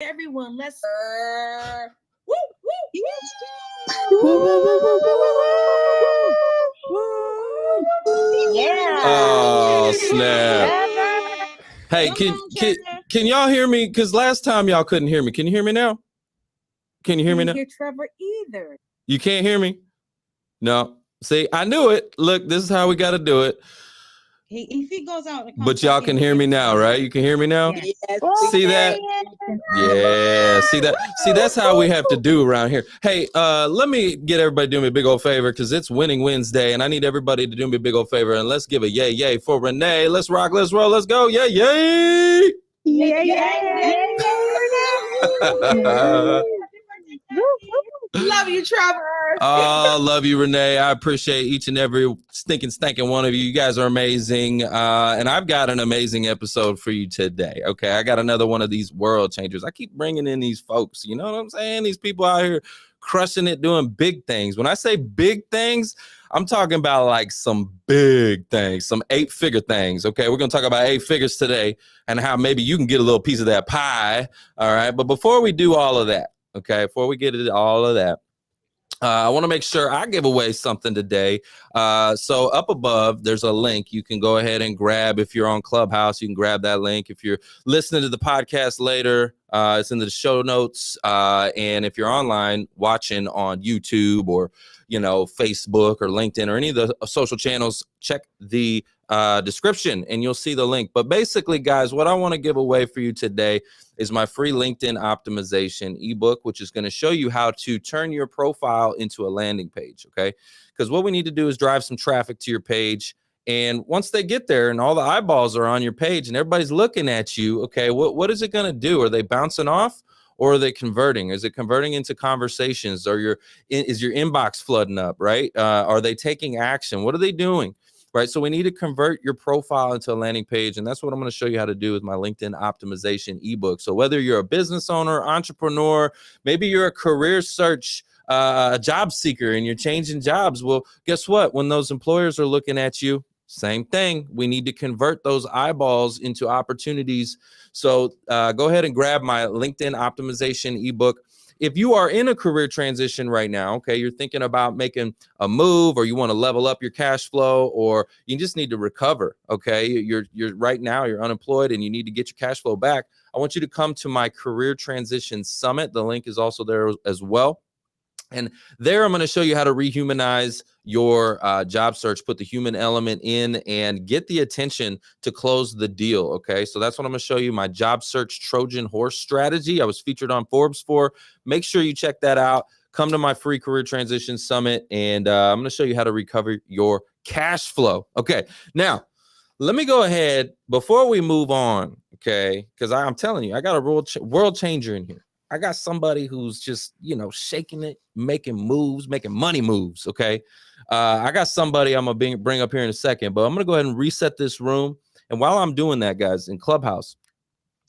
Everyone, let's woo, Yeah. Oh, snap. Hey, can y'all hear me? Because last time y'all couldn't hear me. Can you hear me now? Can you hear me now? I can't hear Trevor either. You can't hear me? No. See, I knew it. Look, this is how we got to do it. If he goes out, but y'all can hear me now, right? You can hear me now? Yes. See that? Yeah. See that? See, that's how we have to do around here. Hey, let me get everybody to do me a big old favor because it's Winning Wednesday, and I need everybody to do me a big old favor. And let's give a yay, yay for Renee. Let's rock, let's roll, let's go. Yay, yay. Yay, yay, yay. Love you, Trevor. Oh, love you, Renee. I appreciate each and every stinking one of you. You guys are amazing. And I've got an amazing episode for you today. Okay, I got another one of these world changers. I keep bringing in these folks. You know what I'm saying? These people out here crushing it, doing big things. When I say big things, I'm talking about like some big things, some 8-figure things. Okay, we're going to talk about 8 figures today and how maybe you can get a little piece of that pie. All right, but before we do all of that, okay, before we get into all of that, I want to make sure I give away something today. So up above, there's a link you can go ahead and grab. If you're on Clubhouse, you can grab that link. If you're listening to the podcast later, it's in the show notes. And if you're online watching on YouTube or, Facebook or LinkedIn or any of the social channels, check the description and you'll see the link. But basically, guys, what I want to give away for you today is my free LinkedIn optimization ebook, which is going to show you how to turn your profile into a landing page. Okay, because what we need to do is drive some traffic to your page. And once they get there and all the eyeballs are on your page and everybody's looking at you, okay, what is it going to do? Are they bouncing off? Or are they converting? Is it converting into conversations? Or is your inbox flooding up, right? Are they taking action? What are they doing? Right. So we need to convert your profile into a landing page. And that's what I'm going to show you how to do with my LinkedIn optimization ebook. So whether you're a business owner, entrepreneur, maybe you're a career search job seeker and you're changing jobs. Well, guess what? When those employers are looking at you, same thing. We need to convert those eyeballs into opportunities. So go ahead and grab my LinkedIn optimization ebook. If you are in a career transition right now, okay, you're thinking about making a move or you want to level up your cash flow or you just need to recover, okay, you're right now, you're unemployed and you need to get your cash flow back, I want you to come to my Career Transition Summit. The link is also there as well. And there I'm going to show you how to rehumanize your job search, put the human element in and get the attention to close the deal. Okay, so that's what I'm going to show you, my job search Trojan horse strategy. I was featured on Forbes for. Make sure you check that out. Come to my free Career Transition Summit and I'm going to show you how to recover your cash flow. Okay, now let me go ahead before we move on. Okay, because I'm telling you, I got a world changer in here. I got somebody who's just, shaking it, making moves, making money moves, okay? I got somebody I'm going to bring up here in a second, but I'm going to go ahead and reset this room. And while I'm doing that, guys, in Clubhouse,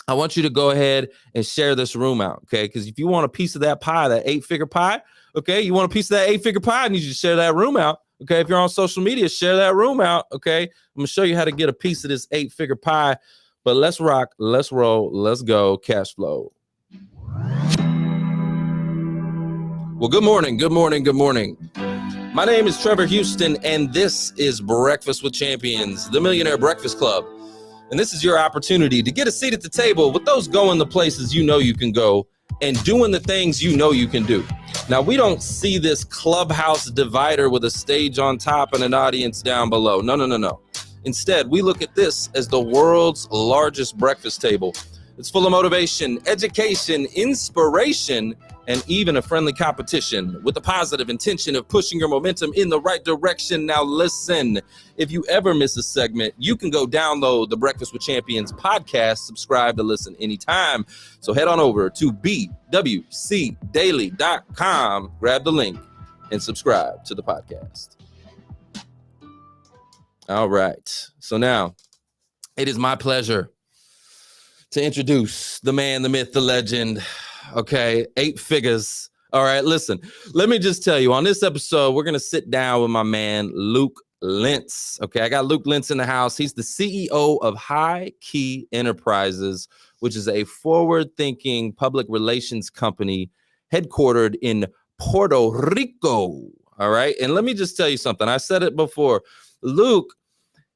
I want you to go ahead and share this room out, okay? Because if you want a piece of that pie, that 8-figure pie, okay? You want a piece of that 8-figure pie, I need you to share that room out, okay? If you're on social media, share that room out, okay? I'm going to show you how to get a piece of this 8-figure pie. But let's rock, let's roll, let's go, cash flow. Well, good morning. My name is Trevor Houston, and this is Breakfast with Champions, the Millionaire Breakfast Club. And this is your opportunity to get a seat at the table with those going the places you know you can go and doing the things you know you can do. Now, we don't see this clubhouse divider with a stage on top and an audience down below. No. Instead, we look at this as the world's largest breakfast table. It's full of motivation, education, inspiration, and even a friendly competition with the positive intention of pushing your momentum in the right direction. Now listen, if you ever miss a segment, you can go download the Breakfast with Champions podcast, subscribe to listen anytime. So head on over to bwcdaily.com, grab the link, and subscribe to the podcast. All right. So now it is my pleasure to introduce the man, the myth, the legend. Okay, 8 figures. All right, listen, let me just tell you, on this episode, we're going to sit down with my man, Luke Lintz. Okay, I got Luke Lintz in the house. He's the CEO of HighKey Enterprises, which is a forward-thinking public relations company headquartered in Puerto Rico. All right. And let me just tell you something. I said it before. Luke,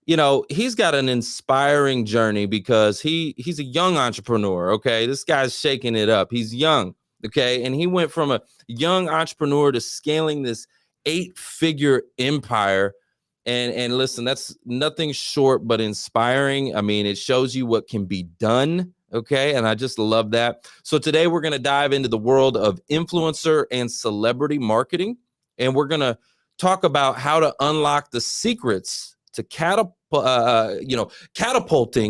you know, he's got an inspiring journey because he's a young entrepreneur. Okay. This guy's shaking it up. He's young. Okay. And he went from a young entrepreneur to scaling this 8-figure empire. And listen, that's nothing short but inspiring. I mean, it shows you what can be done. Okay. And I just love that. So today we're going to dive into the world of influencer and celebrity marketing. And we're going to talk about how to unlock the secrets to catapulting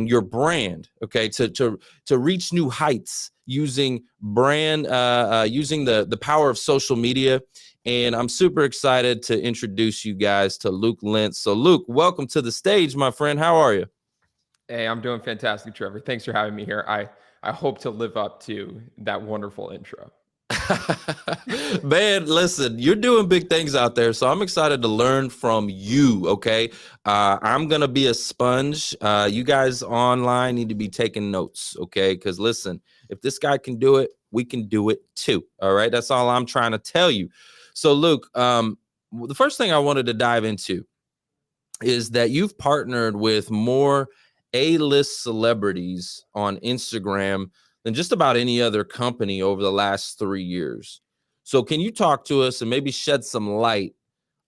your brand, okay, to reach new heights using using the power of social media. And I'm super excited to introduce you guys to Luke Lintz. So Luke, welcome to the stage, my friend. How are you? Hey, I'm doing fantastic, Trevor. Thanks for having me here. I hope to live up to that wonderful intro. Man, listen, you're doing big things out there, so I'm excited to learn from you. Okay, I'm gonna be a sponge. You guys online need to be taking notes, okay? Because listen, if this guy can do it, we can do it too. All right, that's all I'm trying to tell you. So, Luke, the first thing I wanted to dive into is that you've partnered with more A-list celebrities on Instagram than just about any other company over the last 3 years. So can you talk to us and maybe shed some light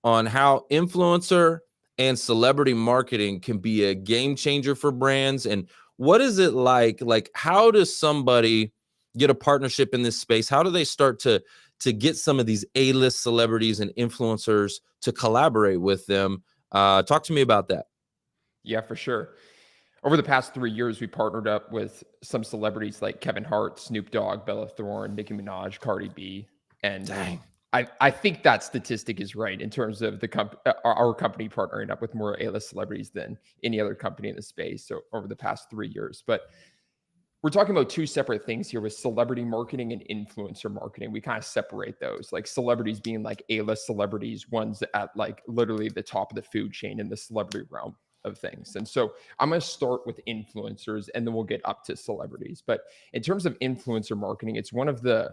on how influencer and celebrity marketing can be a game changer for brands? And what is it like how does somebody get a partnership in this space? How do they start to get some of these A-list celebrities and influencers to collaborate with them? Talk to me about that. Yeah, for sure. Over the past 3 years, we partnered up with some celebrities like Kevin Hart, Snoop Dogg, Bella Thorne, Nicki Minaj, Cardi B. And Dang. I think that statistic is right in terms of our company partnering up with more A-list celebrities than any other company in the space. So over the past 3 years, but we're talking about two separate things here with celebrity marketing and influencer marketing. We kind of separate those, like celebrities being like A-list celebrities, ones at like literally the top of the food chain in the celebrity realm of things. And so I'm going to start with influencers and then we'll get up to celebrities. But in terms of influencer marketing, it's one of the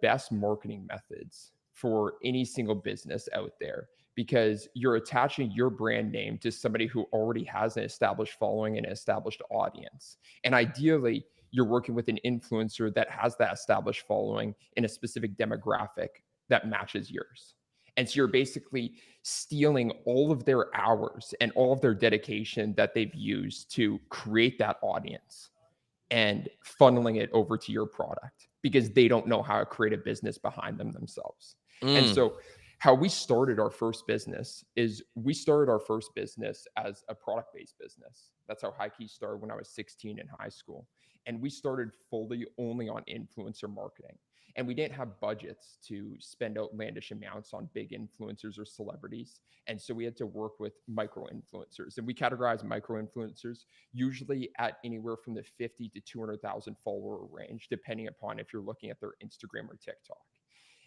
best marketing methods for any single business out there, because you're attaching your brand name to somebody who already has an established following and an established audience. And ideally, you're working with an influencer that has that established following in a specific demographic that matches yours. And so you're basically stealing all of their hours and all of their dedication that they've used to create that audience and funneling it over to your product because they don't know how to create a business behind them themselves. And so how we started our first business is we started our first business as a product-based business. That's how HighKey started when I was 16 in high school. And we started fully only on influencer marketing. And we didn't have budgets to spend outlandish amounts on big influencers or celebrities. And so we had to work with micro influencers. And we categorize micro influencers usually at anywhere from the 50 to 200,000 follower range, depending upon if you're looking at their Instagram or TikTok.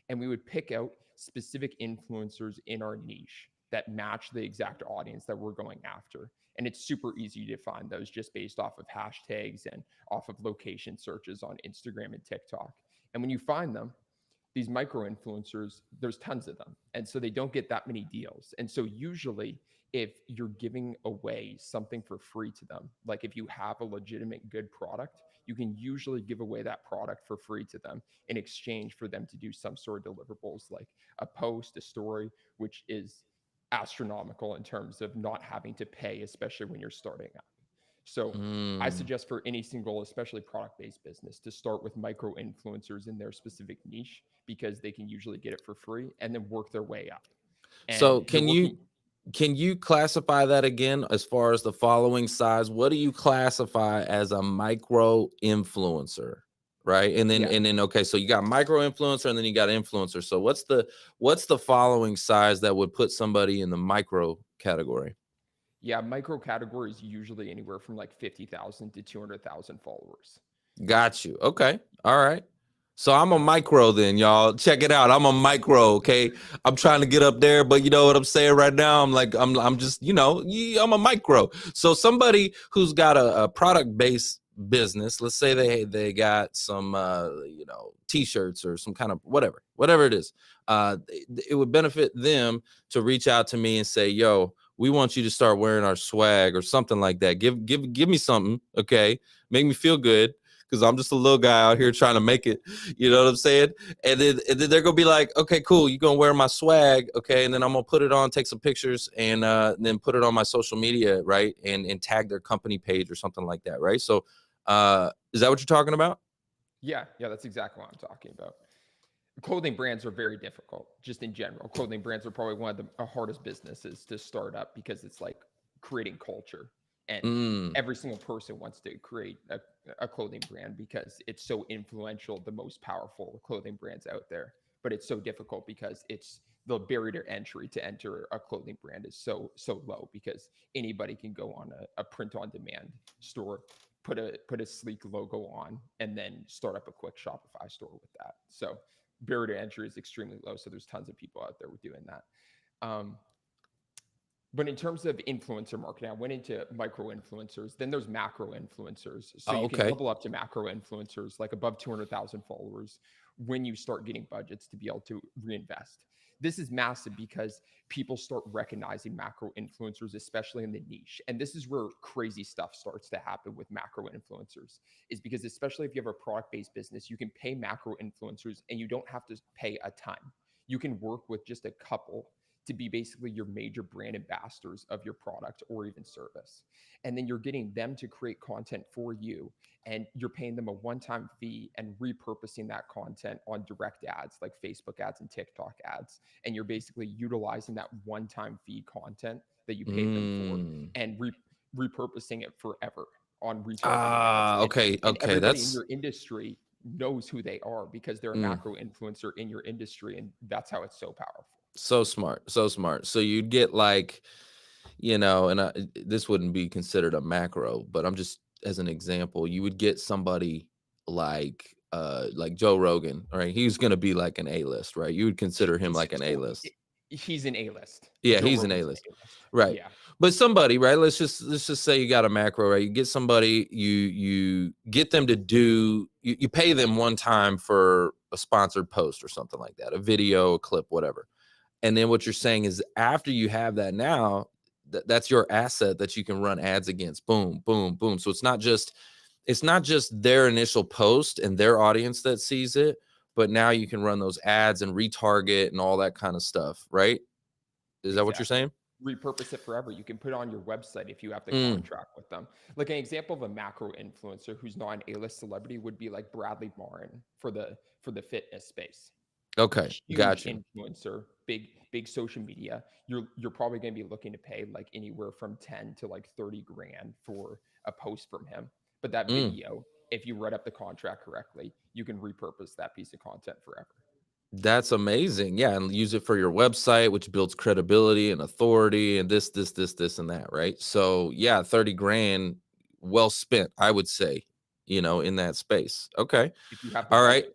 And we would pick out specific influencers in our niche that match the exact audience that we're going after. And it's super easy to find those just based off of hashtags and off of location searches on Instagram and TikTok. And when you find them, these micro influencers, there's tons of them. And so they don't get that many deals. And so usually if you're giving away something for free to them, like if you have a legitimate good product, you can usually give away that product for free to them in exchange for them to do some sort of deliverables like a post, a story, which is astronomical in terms of not having to pay, especially when you're starting up. So I suggest for any single, especially product-based business, to start with micro influencers in their specific niche because they can usually get it for free and then work their way up. And so can you classify that again as far as the following size? What do you classify as a micro influencer? Right. And then okay, so you got micro influencer and then you got influencer. So what's the following size that would put somebody in the micro category? Yeah, micro category is usually anywhere from like 50,000 to 200,000 followers. Got you. Okay. All right. So I'm a micro then, y'all. Check it out. I'm a micro, okay? I'm trying to get up there, but you know what I'm saying right now? I'm just, I'm a micro. So somebody who's got a product-based business, let's say they got some t-shirts or some kind of whatever it is, it would benefit them to reach out to me and say, yo, we want you to start wearing our swag or something like that. Give me something, okay? Make me feel good, because I'm just a little guy out here trying to make it. You know what I'm saying? And then they're gonna be like, okay, cool, you're gonna wear my swag, okay? And then I'm gonna put it on, take some pictures, and then put it on my social media, right? And tag their company page or something like that, right? So is that what you're talking about? Yeah, that's exactly what I'm talking about. Clothing brands are very difficult, just in general. Clothing brands are probably one of the hardest businesses to start up, because it's like creating culture, and every single person wants to create a clothing brand because it's so influential, the most powerful clothing brands out there. But it's so difficult because it's the barrier to entry to enter a clothing brand is so low, because anybody can go on a print on demand store, put a sleek logo on, and then start up a quick Shopify store with that. So barrier to entry is extremely low. So there's tons of people out there doing that. But in terms of influencer marketing, I went into micro influencers, then there's macro influencers. So you can level up to macro influencers, like above 200,000 followers, when you start getting budgets to be able to reinvest. This is massive because people start recognizing macro influencers, especially in the niche. And this is where crazy stuff starts to happen with macro influencers, is because especially if you have a product-based business, you can pay macro influencers and you don't have to pay a ton. You can work with just a couple to be basically your major brand ambassadors of your product or even service. And then you're getting them to create content for you, and you're paying them a one-time fee and repurposing that content on direct ads like Facebook ads and TikTok ads. And you're basically utilizing that one-time fee content that you paid them for and repurposing it forever on retargeting ads. Okay. And everybody That's in your industry knows who they are because they're a macro influencer in your industry. And that's how it's so powerful. so smart. So you'd get like, and this wouldn't be considered a macro, but I'm just, as an example, you would get somebody like Joe Rogan, right? He's going to be like an A-list, right? You would consider him like an A-list. He's an A-list. Yeah, Joe he's an Rogan's A-list. Right. Yeah. But somebody, right? Let's just say you got a macro, right? You get somebody, you get them to do, you pay them one time for a sponsored post or something like that, a video, a clip, whatever. And then what you're saying is, after you have that, now that's your asset that you can run ads against. Boom, boom, boom. So it's not just their initial post and their audience that sees it, but now you can run those ads and retarget and all that kind of stuff, right? Is that what you're saying? Repurpose it forever. You can put it on your website if you have the contract with them. Like an example of a macro influencer who's not an A-list celebrity would be like Bradley Marin for the fitness space. Okay, Huge gotcha. influencer, big social media. You're probably going to be looking to pay like anywhere from 10 to like 30 grand for a post from him. But that video, if you write up the contract correctly, you can repurpose that piece of content forever. That's amazing. Yeah, and use it for your website, which builds credibility and authority and this and that, right? So yeah, 30 grand well spent, I would say, in that space. Okay. If you have all right.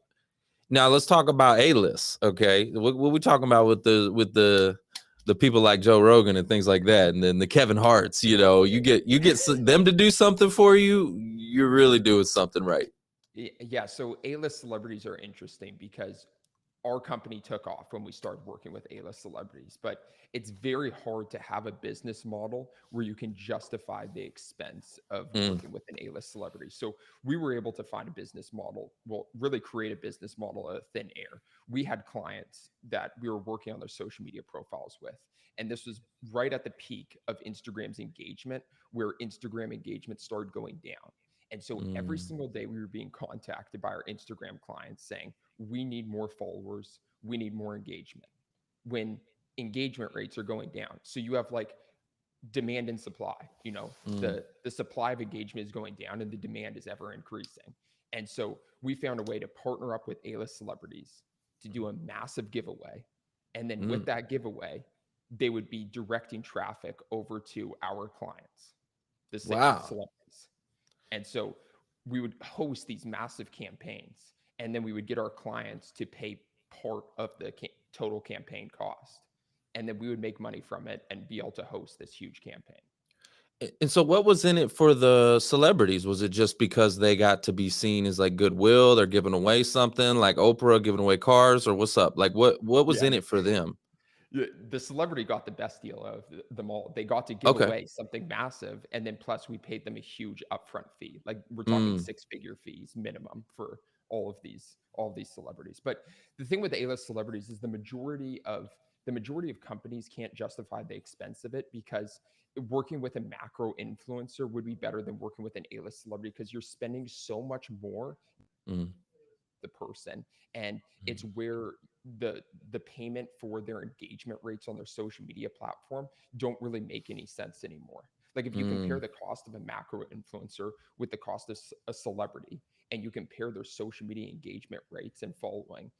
Now let's talk about A-list. Okay. What we talking about with the people like Joe Rogan and things like that, and then the Kevin Harts, you get them to do something for you, you're really doing something right. Yeah. So A-list celebrities are interesting because our company took off when we started working with A-list celebrities, but it's very hard to have a business model where you can justify the expense of working with an A-list celebrity. So we were able to find a business model, really create a business model out of thin air. We had clients that we were working on their social media profiles with, and this was right at the peak of Instagram's engagement, where Instagram engagement started going down. And so every single day we were being contacted by our Instagram clients saying, we need more followers, we need more engagement, when engagement rates are going down. So you have like demand and supply, the supply of engagement is going down and the demand is ever increasing. And so we found a way to partner up with A-list celebrities to do a massive giveaway. And then with that giveaway, they would be directing traffic over to our clients, the celebrities. And so we would host these massive campaigns, and then we would get our clients to pay part of the total campaign cost. And then we would make money from it and be able to host this huge campaign. And so what was in it for the celebrities? Was it just because they got to be seen as like goodwill? They're giving away something like Oprah giving away cars, or what's up? Like what was Yeah. in it for them? The celebrity got the best deal of them all. They got to give Okay. away something massive, and then plus we paid them a huge upfront fee. Like we're talking Mm, six-figure fees minimum for all of these celebrities. But the thing with A-list celebrities is the majority of companies can't justify the expense of it, because working with a macro influencer would be better than working with an A-list celebrity, because you're spending so much more mm, the person, and it's mm, where the payment for their engagement rates on their social media platform don't really make any sense anymore. Like if you compare mm, the cost of a macro influencer with the cost of a celebrity, and you compare their social media engagement rates and following,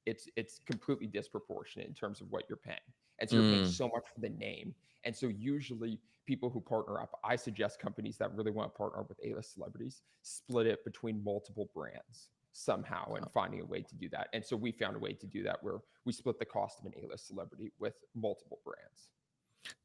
it's completely disproportionate in terms of what you're paying. And so you're paying mm. so much for the name. And so usually people who partner up, I suggest companies that really want to partner with A-list celebrities split it between multiple brands somehow, and finding a way to do that. And so we found a way to do that where we split the cost of an A-list celebrity with multiple brands.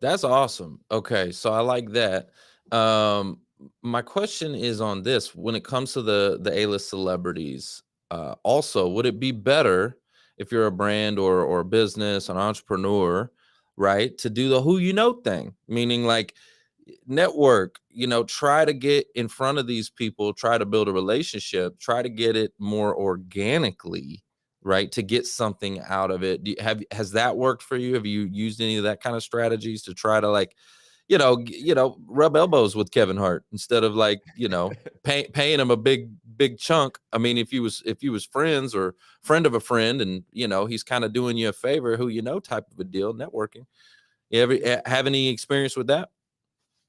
That's awesome. Okay, so I like that. Um, my question is on this: when it comes to the A-list celebrities, also, would it be better if you're a brand or a business, an entrepreneur, right, to do the who you know thing? Meaning, like, network, try to get in front of these people, try to build a relationship, try to get it more organically, right, to get something out of it. Has that worked for you? Have you used any of that kind of strategies to try to, like, rub elbows with Kevin Hart instead of, like, paying him a big chunk? I mean, if you was friends or friend of a friend, and he's kind of doing you a favor, type of a deal, networking. You ever have any experience with that?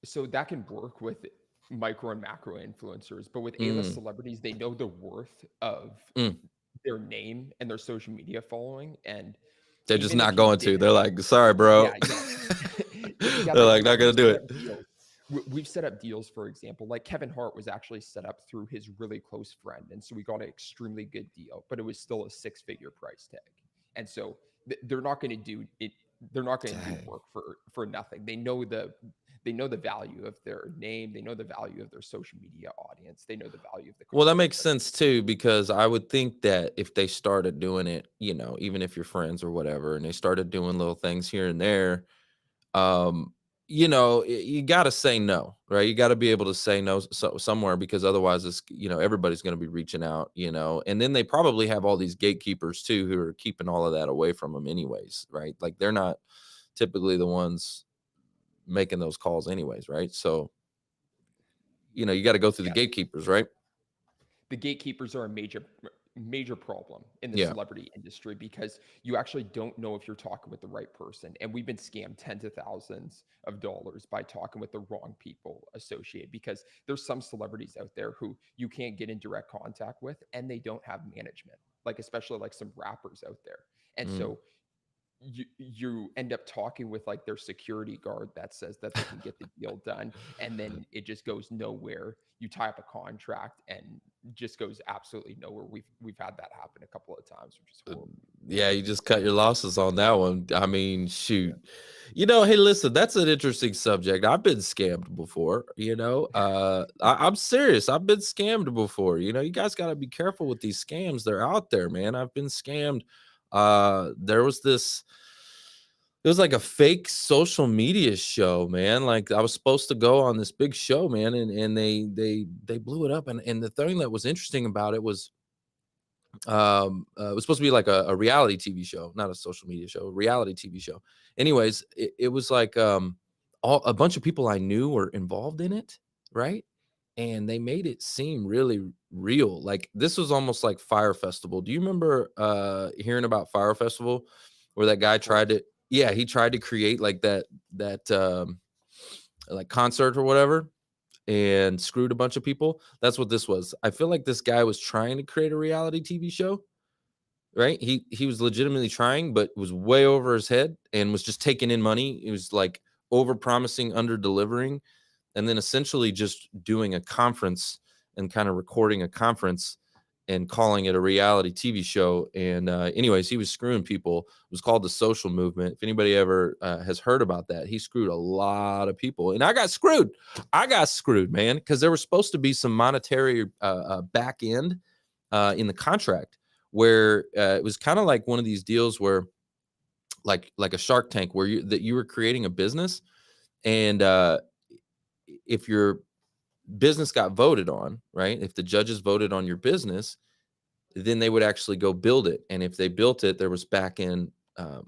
So that can work with micro and macro influencers, but with A-list Mm, celebrities, they know the worth of mm. their name and their social media following. And They're just even not if you going to. didn't, They're like, sorry, bro. yeah, yeah. Yeah, They're they like, won't. not And gonna we've do set it. up deals. We've set up deals, for example, like Kevin Hart was actually set up through his really close friend. And so we got an extremely good deal, but it was still a six-figure price tag. And so they're not going to do it. They're not going to do Dang. work for nothing. They know the value of their name. They know the value of their social media audience. They know the value of the Well, that content makes that sense too, because I would think that if they started doing it, even if you're friends or whatever, and they started doing little things here and there, um, you got to say no, right? You got to be able to say no somewhere, because otherwise, everybody's going to be reaching out, and then they probably have all these gatekeepers too who are keeping all of that away from them, anyways, right? Like, they're not typically the ones making those calls, anyways, right? So, you got to go through the yeah, gatekeepers, right? the gatekeepers are a major problem in the Yeah. celebrity industry, because you actually don't know if you're talking with the right person. And we've been scammed tens of thousands of dollars by talking with the wrong people associated, because there's some celebrities out there who you can't get in direct contact with, and they don't have management, like especially like some rappers out there. And Mm. so you end up talking with like their security guard that says that they can get the deal done, and then it just goes nowhere. You tie up a contract and just goes absolutely nowhere. We've had that happen a couple of times, which is horrible. Yeah, you just cut your losses on that one. I mean, Yeah. shoot. Hey, listen, that's an interesting subject. I've been scammed before, I'm serious. I've been scammed before. You guys got to be careful with these scams. They're out there, man. I've been scammed. There was this It was like a fake social media show, man. Like, I was supposed to go on this big show, man, and they blew it up. And the thing that was interesting about it was, it was supposed to be like a reality TV show, not a social media show, a reality TV show. Anyways, it was like, a bunch of people I knew were involved in it, right? And they made it seem really real. Like, this was almost like Fire Festival. Do you remember hearing about Fire Festival, where that guy Of tried course. to, yeah, he tried to create like that like concert or whatever, and screwed a bunch of people? That's what this was. I feel like this guy was trying to create a reality TV show, right? He was legitimately trying, but was way over his head and was just taking in money. He was like over promising, under delivering, and then essentially just doing a conference and kind of recording a conference and calling it a reality TV show. And anyways, he was screwing people. It was called The Social Movement. If anybody ever has heard about that, he screwed a lot of people. And I got screwed. Man, because there was supposed to be some monetary back end in the contract where it was kind of like one of these deals where like a Shark Tank where you were creating a business, and if your business got voted on, right? If the judges voted on your business, then they would actually go build it. And if they built it, there was back end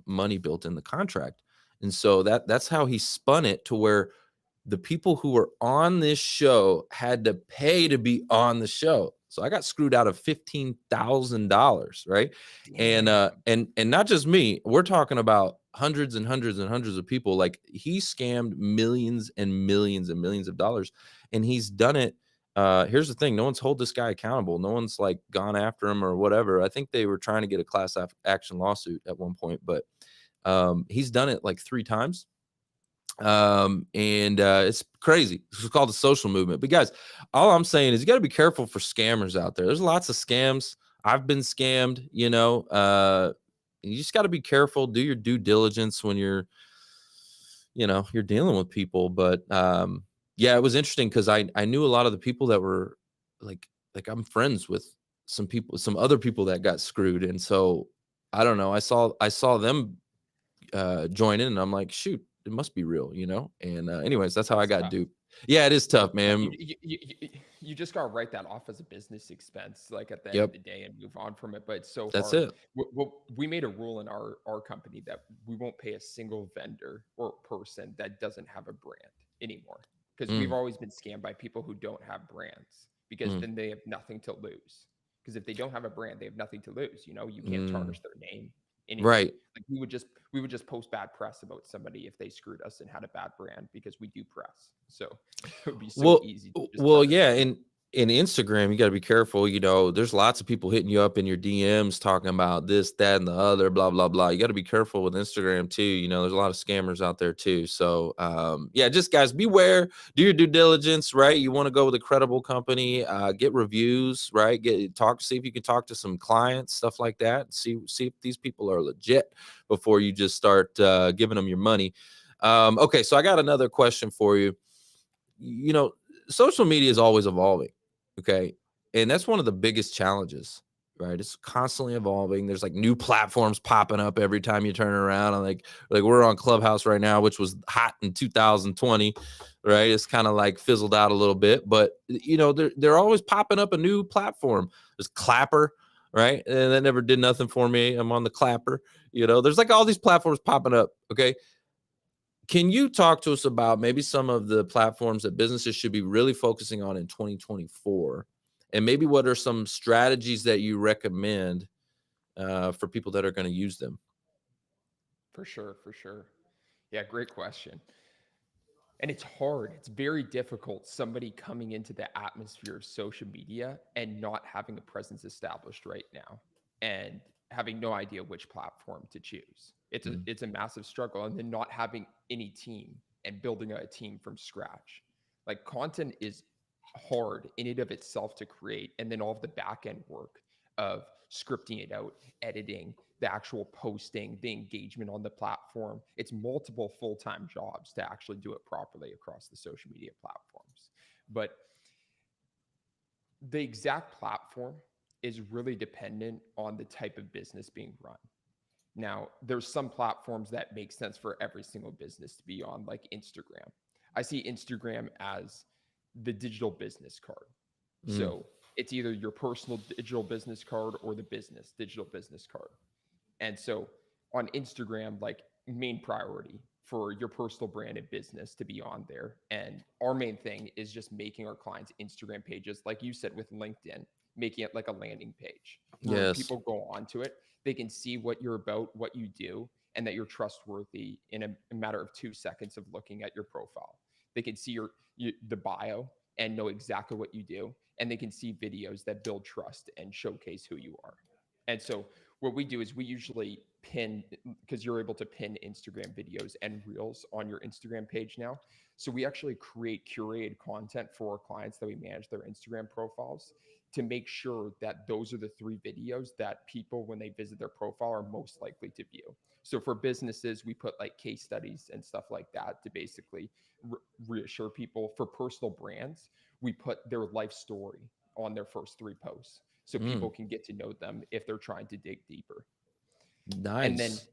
money built in the contract. And so that's how he spun it to where the people who were on this show had to pay to be on the show. So I got screwed out of $15,000, right? Damn. And not just me. We're talking about hundreds and hundreds and hundreds of people. Like, he scammed millions and millions and millions of dollars, and he's done it. Here's the thing: no one's hold this guy accountable. No one's like gone after him or whatever. I think they were trying to get a class action lawsuit at one point, but he's done it like 3 times. And it's crazy. It's called The Social Movement. But guys, all I'm saying is you got to be careful for scammers out there. There's lots of scams. I've been scammed, you just got to be careful, do your due diligence when you're dealing with people. But yeah, it was interesting because I knew a lot of the people that were like I'm friends with some other people that got screwed. And so I don't know, I saw them join in, and I'm like, shoot, it must be real, and anyways, that's how I got duped. Yeah, it is tough, man. You just got to write that off as a business expense, like at the end Yep. of the day, and move on from it. But it's so That's hard. it. We made a rule in our company that we won't pay a single vendor or person that doesn't have a brand anymore, because we've always been scammed by people who don't have brands, because then they have nothing to lose. Because if they don't have a brand, they have nothing to lose. You can't tarnish their name. Anything. Right. Like we would just post bad press about somebody if they screwed us and had a bad brand, because we do press. So it would be so easy to just tarnish yeah, them. in Instagram, you got to be careful. There's lots of people hitting you up in your DMs talking about this, that, and the other, blah, blah, blah. You got to be careful with Instagram too. There's a lot of scammers out there too. So yeah, just guys, beware, do your due diligence, right? You want to go with a credible company, get reviews, right? See if you can talk to some clients, stuff like that. See if these people are legit before you just start giving them your money. Okay, so I got another question for you. Social media is always evolving. Okay. And that's one of the biggest challenges, right? It's constantly evolving. There's like new platforms popping up every time you turn around. And like we're on Clubhouse right now, which was hot in 2020, right? It's kind of like fizzled out a little bit, but they're always popping up a new platform. There's Clapper, right? And that never did nothing for me. I'm on the Clapper. There's like all these platforms popping up. Okay. Can you talk to us about maybe some of the platforms that businesses should be really focusing on in 2024? And maybe what are some strategies that you recommend for people that are going to use them? For sure. Yeah, great question. And it's hard. It's very difficult, somebody coming into the atmosphere of social media and not having a presence established right now and having no idea which platform to choose. It's a massive struggle. And then not having any team and building a team from scratch. Like, content is hard in and of itself to create. And then all of the back end work of scripting it out, editing, the actual posting, the engagement on the platform. It's multiple full-time jobs to actually do it properly across the social media platforms. But the exact platform is really dependent on the type of business being run. Now, there's some platforms that make sense for every single business to be on, like Instagram. I see Instagram as the digital business card. So it's either your personal digital business card or the business digital business card. And so on Instagram, like, main priority for your personal brand and business to be on there. And our main thing is just making our clients' Instagram pages, like you said with LinkedIn, making it like a landing page where Yes. people go onto it. They can see what you're about, what you do, and that you're trustworthy in a matter of 2 seconds of looking at your profile. They can see the bio and know exactly what you do. And they can see videos that build trust and showcase who you are. And so what we do is we usually pin, because you're able to pin Instagram videos and reels on your Instagram page now. So we actually create curated content for our clients that we manage their Instagram profiles. to make sure that those are the 3 videos that people, when they visit their profile, are most likely to view. So for businesses, we put like case studies and stuff like that to basically reassure people. For personal brands, we put their life story on their first 3 posts so people can get to know them if they're trying to dig deeper. And then Nice.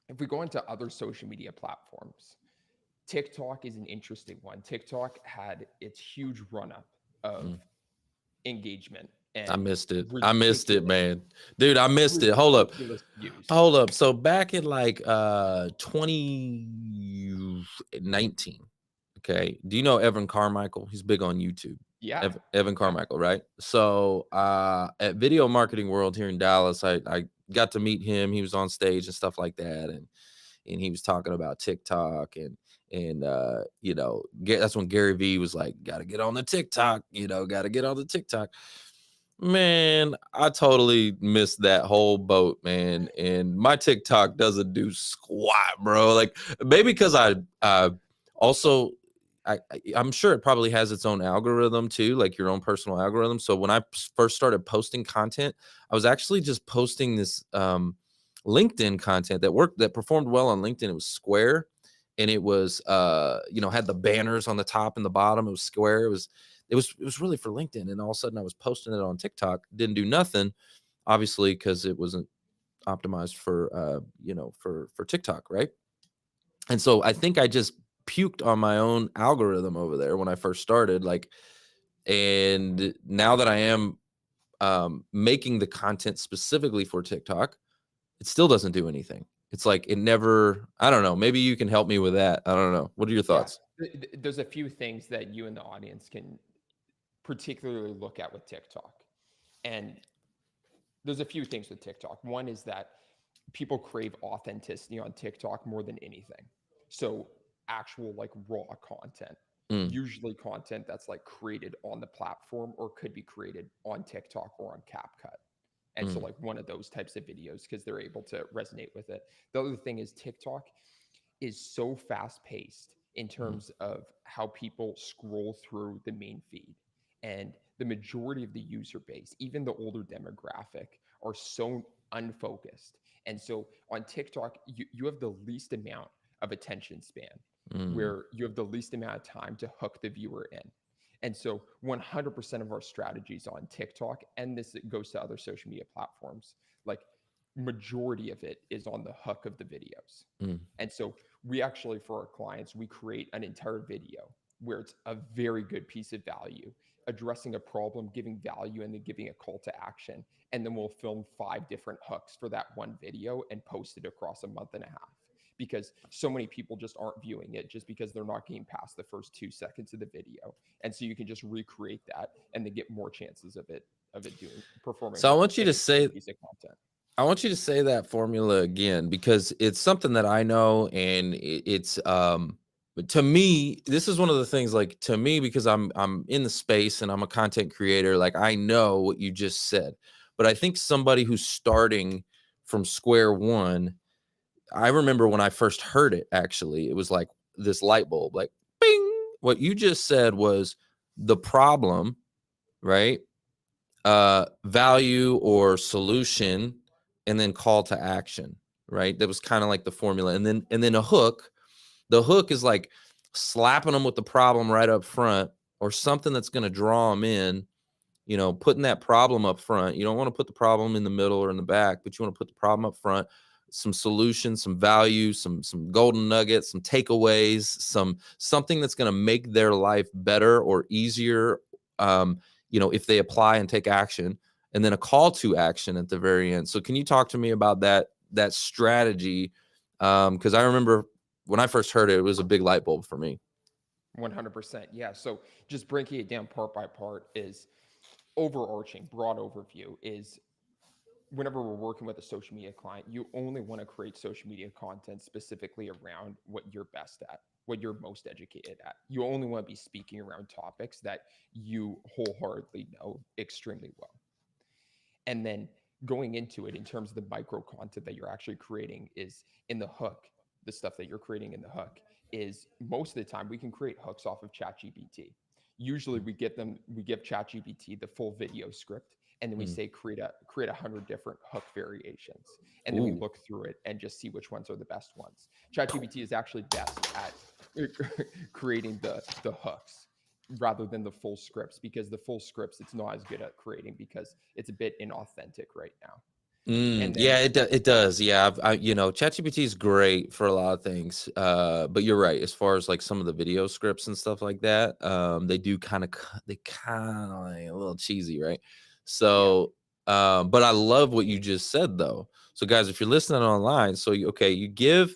if we go into other social media platforms, TikTok is an interesting one. TikTok had its huge run up of engagement and I missed it. I missed it, man. Dude, I missed it. ridiculous views. Hold up. So back in like 2019, okay. Do you know Evan Carmichael? He's big on YouTube. Yeah. Evan Carmichael, right? So at Video Marketing World here in Dallas, I got to meet him. He was on stage and stuff like that, and he was talking about TikTok and you know, that's when Gary Vee was like, "Got to get on the TikTok," you know, "Got to get on the TikTok." Man, I totally missed that whole boat, man. And my TikTok doesn't do squat, bro. Like maybe because also I'm sure it probably has its own algorithm too, like your own personal algorithm. So when I first started posting content, I was actually just posting this LinkedIn content that performed well on LinkedIn. It was square, and it was you know, had the banners on the top and the bottom. It was square. It was really for LinkedIn, and all of a sudden I was posting it on TikTok. Didn't do nothing, obviously, because it wasn't optimized for you know, for TikTok, right? And so I think I just puked on my own algorithm over there when I first started, like, and now that I am making the content specifically for TikTok, it still doesn't do anything. It's like it never, I don't know, maybe you can help me with that. I don't know. What are your thoughts? There's a few things that you and the audience can particularly look at with TikTok. And there's a few things with TikTok. One is that people crave authenticity on TikTok more than anything. So actual like raw content, usually content that's like created on the platform or could be created on TikTok or on CapCut. And so like one of those types of videos, because they're able to resonate with it. The other thing is TikTok is so fast paced in terms of how people scroll through the main feed. And the majority of the user base, even the older demographic, are so unfocused. And so on TikTok, you have the least amount of attention span, where you have the least amount of time to hook the viewer in. And so 100% of our strategies on TikTok, and this goes to other social media platforms, like majority of it is on the hook of the videos. And so we actually, for our clients, we create an entire video where it's a very good piece of value, addressing a problem, giving value, and then giving a call to action. And then we'll film 5 different hooks for that one video and post it across a month and a half. Because so many people just aren't viewing it just because they're not getting past the first 2 seconds of the video. And so you can just recreate that and then get more chances of it performing. So I want you to say, piece of content. I want you to say that formula again, because it's something that I know, and it's to me, this is one of the things, like, to me, because I'm in the space and I'm a content creator, like I know what you just said. But I think somebody who's starting from square one, I remember when I first heard it, actually, it was like this light bulb, like bing. What you just said was the problem, right? Value or solution, and then call to action, right? That was kind of like the formula. And then a hook. The hook is like slapping them with the problem right up front, or something that's going to draw them in, you know, putting that problem up front. You don't want to put the problem in the middle or in the back, but you want to put the problem up front, some solutions, some value, some golden nuggets, some takeaways, something that's going to make their life better or easier, you know, if they apply and take action, and then a call to action at the very end. So can you talk to me about that strategy? Because I remember when I first heard it, it was a big light bulb for me. 100%. Yeah. So just breaking it down part by part is overarching, broad overview is whenever we're working with a social media client, you only want to create social media content specifically around what you're best at, what you're most educated at. You only want to be speaking around topics that you wholeheartedly know extremely well. And then going into it in terms of the micro content that you're actually creating is in the hook. The stuff that you're creating in the hook is most of the time we can create hooks off of ChatGPT. Usually we give ChatGPT the full video script, and then we say create 100 different hook variations, and then we Ooh. look through it and just see which ones are the best ones. ChatGPT is actually best at creating the hooks rather than the full scripts, because the full scripts it's not as good at creating because it's a bit inauthentic right now. And then, Yeah, it does. Yeah, ChatGPT is great for a lot of things. But you're right, as far as like some of the video scripts and stuff like that, they do kind of a little cheesy, right? So, but I love what you just said though. So guys, if you're listening online, so you give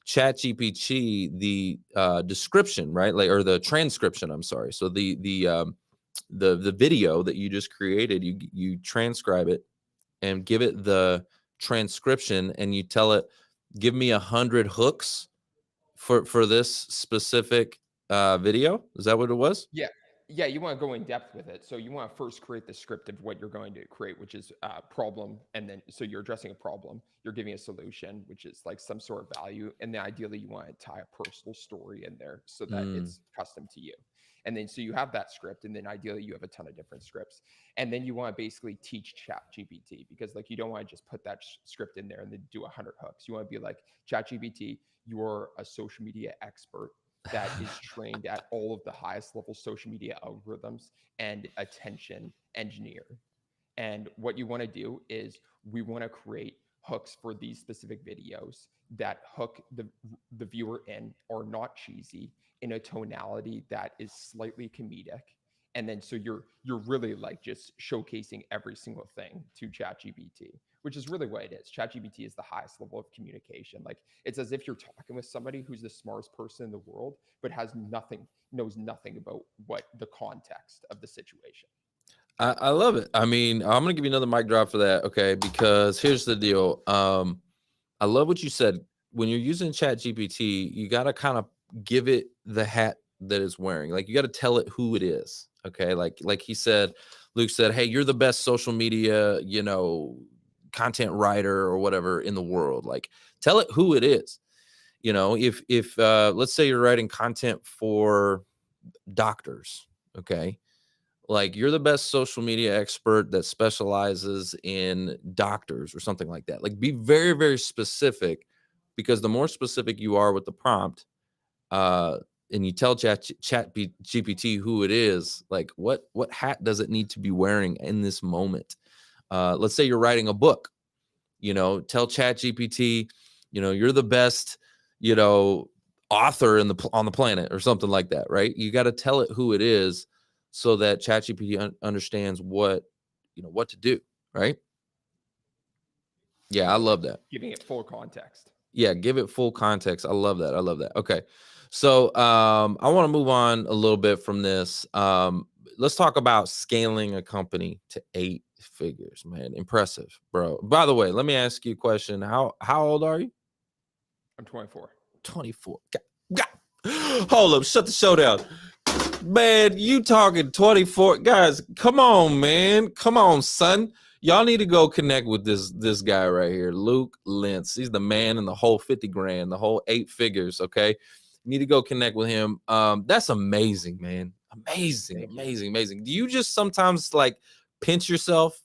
ChatGPT the description, right? Like, or the transcription. I'm sorry. So the video that you just created, you transcribe it and give it the transcription, and you tell it, give me 100 hooks for this specific video. Is that what it was? yeah, you want to go in depth with it. So you want to first create the script of what you're going to create, which is a problem. And then, so you're addressing a problem, you're giving a solution, which is like some sort of value. And then ideally you want to tie a personal story in there so that it's custom to you. And then, so you have that script, and then ideally you have a ton of different scripts. And then you want to basically teach ChatGPT, because like, you don't want to just put that script in there and then do 100 hooks. You want to be like, ChatGPT, you're a social media expert that is trained at all of the highest level social media algorithms and attention engineer. And what you want to do is we want to create hooks for these specific videos that hook the viewer in, are not cheesy, in a tonality that is slightly comedic. And then, so you're really like just showcasing every single thing to ChatGPT, which is really what it is. ChatGPT is the highest level of communication. Like, it's as if you're talking with somebody who's the smartest person in the world, but knows nothing about what the context of the situation. I love it. I mean, I'm gonna give you another mic drop for that, okay? Because here's the deal. I love what you said. When you're using ChatGPT, you gotta kind of give it the hat that it's wearing. Like, you got to tell it who it is. Okay, like he said, Luke said, "Hey, you're the best social media, content writer or whatever in the world." Like, tell it who it is. If let's say you're writing content for doctors, okay, like, you're the best social media expert that specializes in doctors or something like that. Like, be very, very specific, because the more specific you are with the prompt, and you tell GPT who it is, like what hat does it need to be wearing in this moment? Let's say you're writing a book, tell ChatGPT, you're the best, author on the planet or something like that, right? You got to tell it who it is so that ChatGPT understands what to do, right? Yeah, I love that. Giving it full context. Yeah, give it full context. I love that. Okay. So I want to move on a little bit from this. Let's talk about scaling a company to 8 figures, man. Impressive, bro. By the way, let me ask you a question. How old are you? I'm 24. 24. Hold up, shut the show down. Man, you talking 24. Guys, come on, man. Come on, son. Y'all need to go connect with this guy right here, Luke Lintz. He's the man in the whole 50 grand, the whole 8 figures, okay? You need to go connect with him. That's amazing, man. Amazing. Do you just sometimes like pinch yourself?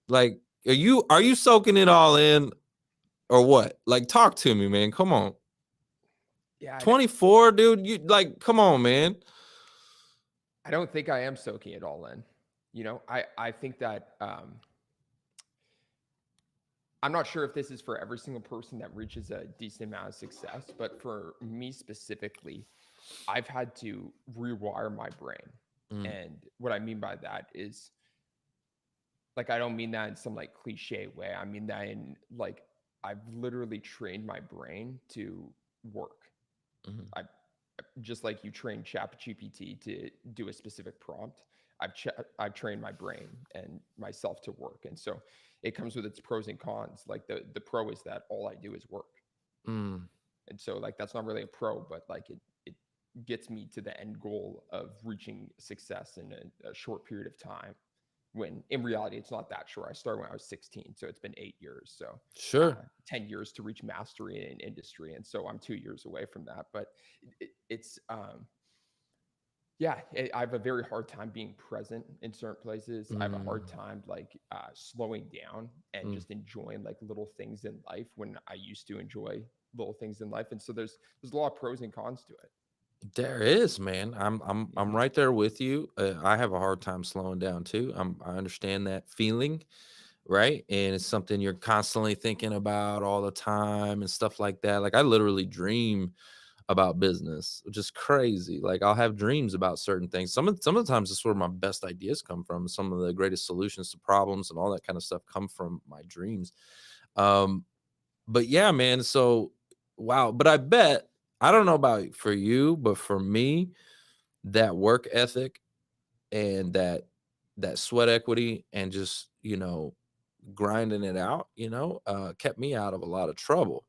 Like, are you soaking it all in or what? Like, talk to me, man. Come on. Yeah. 24, dude. You like, come on, man. I don't think I am soaking it all in. I think that I'm not sure if this is for every single person that reaches a decent amount of success, but for me specifically, I've had to rewire my brain. And what I mean by that is, like, I don't mean that in some like cliche way. I mean that in like, I've literally trained my brain to work. I just like you train ChatGPT to do a specific prompt. I've trained my brain and myself to work, and so it comes with its pros and cons. Like the pro is that all I do is work, and so like that's not really a pro, but like it gets me to the end goal of reaching success in a short period of time. When in reality, it's not that short. I started when I was 16, so it's been 8 years. So sure, 10 years to reach mastery in industry, and so I'm 2 years away from that. But it's Yeah, I have a very hard time being present in certain places. I have a hard time like slowing down and just enjoying like little things in life when I used to enjoy little things in life. And so there's a lot of pros and cons to it. There is, man. I'm right there with you. I have a hard time slowing down too. I understand that feeling, right? And it's something you're constantly thinking about all the time and stuff like that. Like I literally dream about business, which is crazy. Like I'll have dreams about certain things. Some of the times that's where my best ideas come from. Some of the greatest solutions to problems and all that kind of stuff come from my dreams. But yeah, man. So wow. But I bet I don't know about for you, but for me, that work ethic and that sweat equity and just grinding it out, kept me out of a lot of trouble.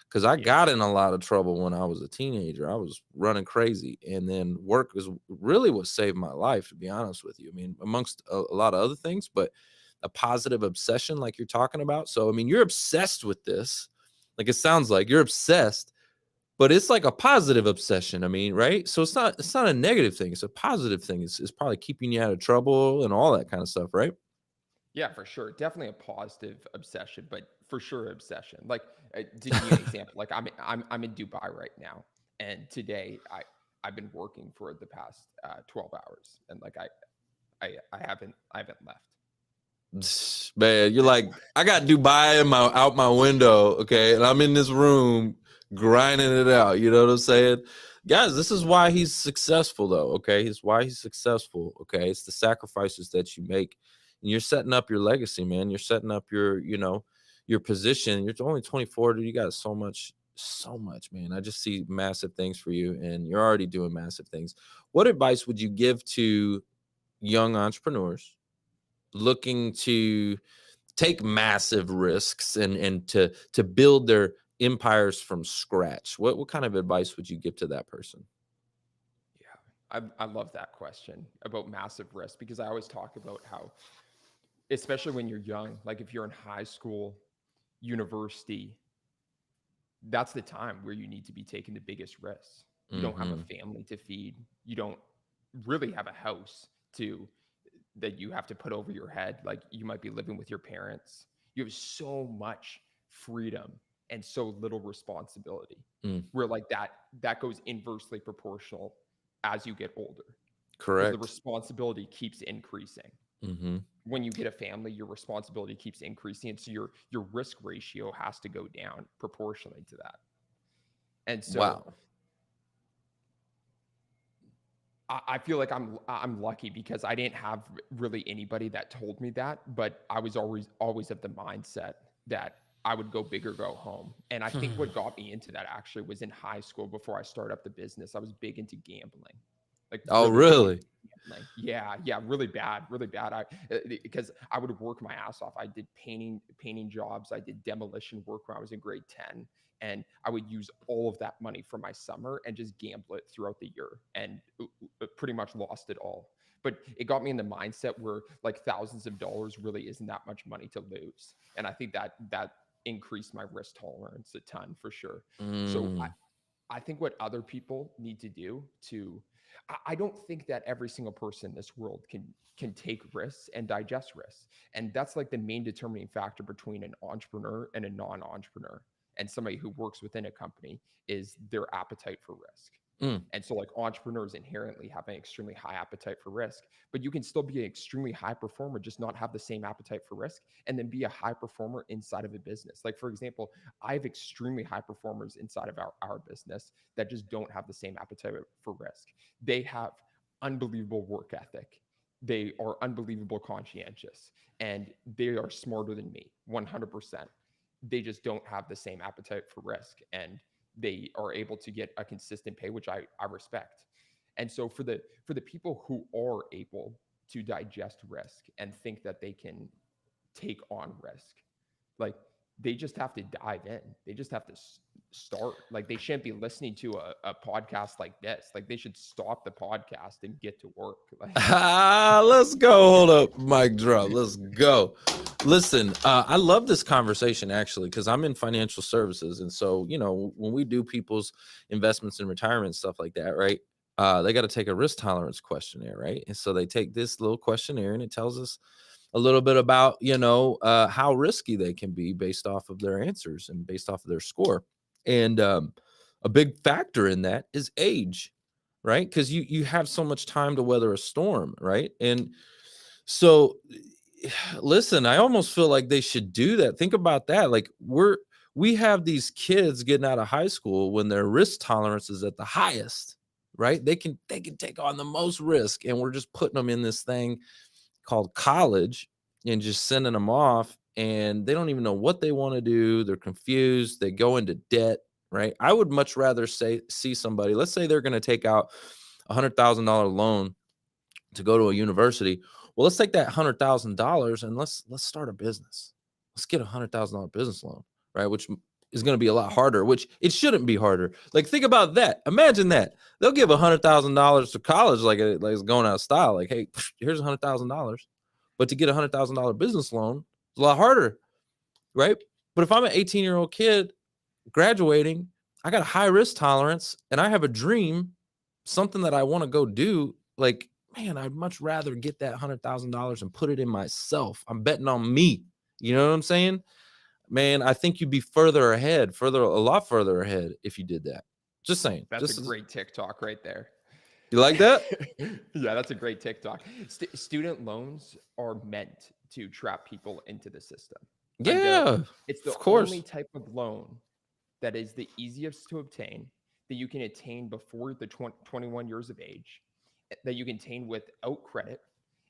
Because I got in a lot of trouble when I was a teenager. I was running crazy. And then work is really what saved my life, to be honest with you. I mean, amongst a lot of other things, but a positive obsession like you're talking about. So, I mean, you're obsessed with this. Like it sounds like you're obsessed, but it's like a positive obsession. I mean, right? So it's not a negative thing. It's a positive thing. It's probably keeping you out of trouble and all that kind of stuff, right? Yeah, for sure. Definitely a positive obsession, but for sure obsession. Like to give you an example, like I'm in Dubai right now, and today I've been working for the past 12 hours, and like I haven't left. Man, you're like, I got Dubai out my window, okay, and I'm in this room grinding it out. You know what I'm saying? Guys, this is why he's successful, though, okay? It's why he's successful, okay? It's the sacrifices that you make. And you're setting up your legacy, man. You're setting up your position. You're only 24, dude. You got so much, man. I just see massive things for you, and you're already doing massive things. What advice would you give to young entrepreneurs looking to take massive risks and to build their empires from scratch? What kind of advice would you give to that person? Yeah, I love that question about massive risk, because I always talk about how, especially when you're young, like if you're in high school, university, that's the time where you need to be taking the biggest risks. You don't have a family to feed. You don't really have a house that you have to put over your head. Like you might be living with your parents. You have so much freedom and so little responsibility, where like that goes inversely proportional as you get older. Correct. The responsibility keeps increasing. When you get a family, your responsibility keeps increasing, and so your risk ratio has to go down proportionally to that. And so, wow. I feel like I'm lucky because I didn't have really anybody that told me that, but I was always of the mindset that I would go big or go home. And I think what got me into that actually was in high school. Before I started up the business, I was big into gambling. Like, oh, really? Yeah, really bad. Because I would work my ass off. I did painting jobs. I did demolition work when I was in grade 10. And I would use all of that money for my summer and just gamble it throughout the year, and pretty much lost it all. But it got me in the mindset where like thousands of dollars really isn't that much money to lose. And I think that increased my risk tolerance a ton for sure. So I think what other people need to do I don't think that every single person in this world can take risks and digest risks. And that's like the main determining factor between an entrepreneur and a non-entrepreneur, and somebody who works within a company, is their appetite for risk. And so like entrepreneurs inherently have an extremely high appetite for risk, but you can still be an extremely high performer, just not have the same appetite for risk, and then be a high performer inside of a business. Like for example, I have extremely high performers inside of our business that just don't have the same appetite for risk. They have unbelievable work ethic. They are unbelievable conscientious, and they are smarter than me, 100%. They just don't have the same appetite for risk, and they are able to get a consistent pay, which I respect. And so for the people who are able to digest risk and think that they can take on risk, like they just have to dive in. They just have to start. Like they shouldn't be listening to a podcast like this. Like they should stop the podcast and get to work. Like, let's go. Hold up, mic drop. Let's go. Listen, I love this conversation actually, because I'm in financial services. And so, when we do people's investments and retirement, stuff like that, right? they got to take a risk tolerance questionnaire, right? And so they take this little questionnaire, and it tells us a little bit about, how risky they can be based off of their answers and based off of their score. And a big factor in that is age, right? Because you have so much time to weather a storm, right? And so, listen, I almost feel like they should do that. Think about that. Like we have these kids getting out of high school when their risk tolerance is at the highest, right? They can take on the most risk, and we're just putting them in this thing called college and just sending them off, and they don't even know what they want to do. They're confused. They go into debt, right? I would much rather see somebody, let's say they're going to take out $100,000 loan to go to a university. Well, let's take that $100,000 and let's start a business. Let's get $100,000 business loan, right? Which is going to be a lot harder, which it shouldn't be harder. Like, think about that. Imagine that. They'll give $100,000 to college like it's going out of style. Like, hey, here's $100,000. But to get $100,000 business loan is a lot harder, right? But if I'm an 18-year-old kid graduating, I got a high risk tolerance, and I have a dream, something that I want to go do. Like, man, I'd much rather get that $100,000 and put it in myself. I'm betting on me. You know what I'm saying? Man, I think you'd be a lot further ahead if you did that. Just saying. That's a great TikTok right there. You like that? Yeah, that's a great TikTok. Student loans are meant to trap people into the system. Yeah, it's the of course. only type of loan that is the easiest to obtain, that you can attain before the 21 years of age, that you can attain without credit,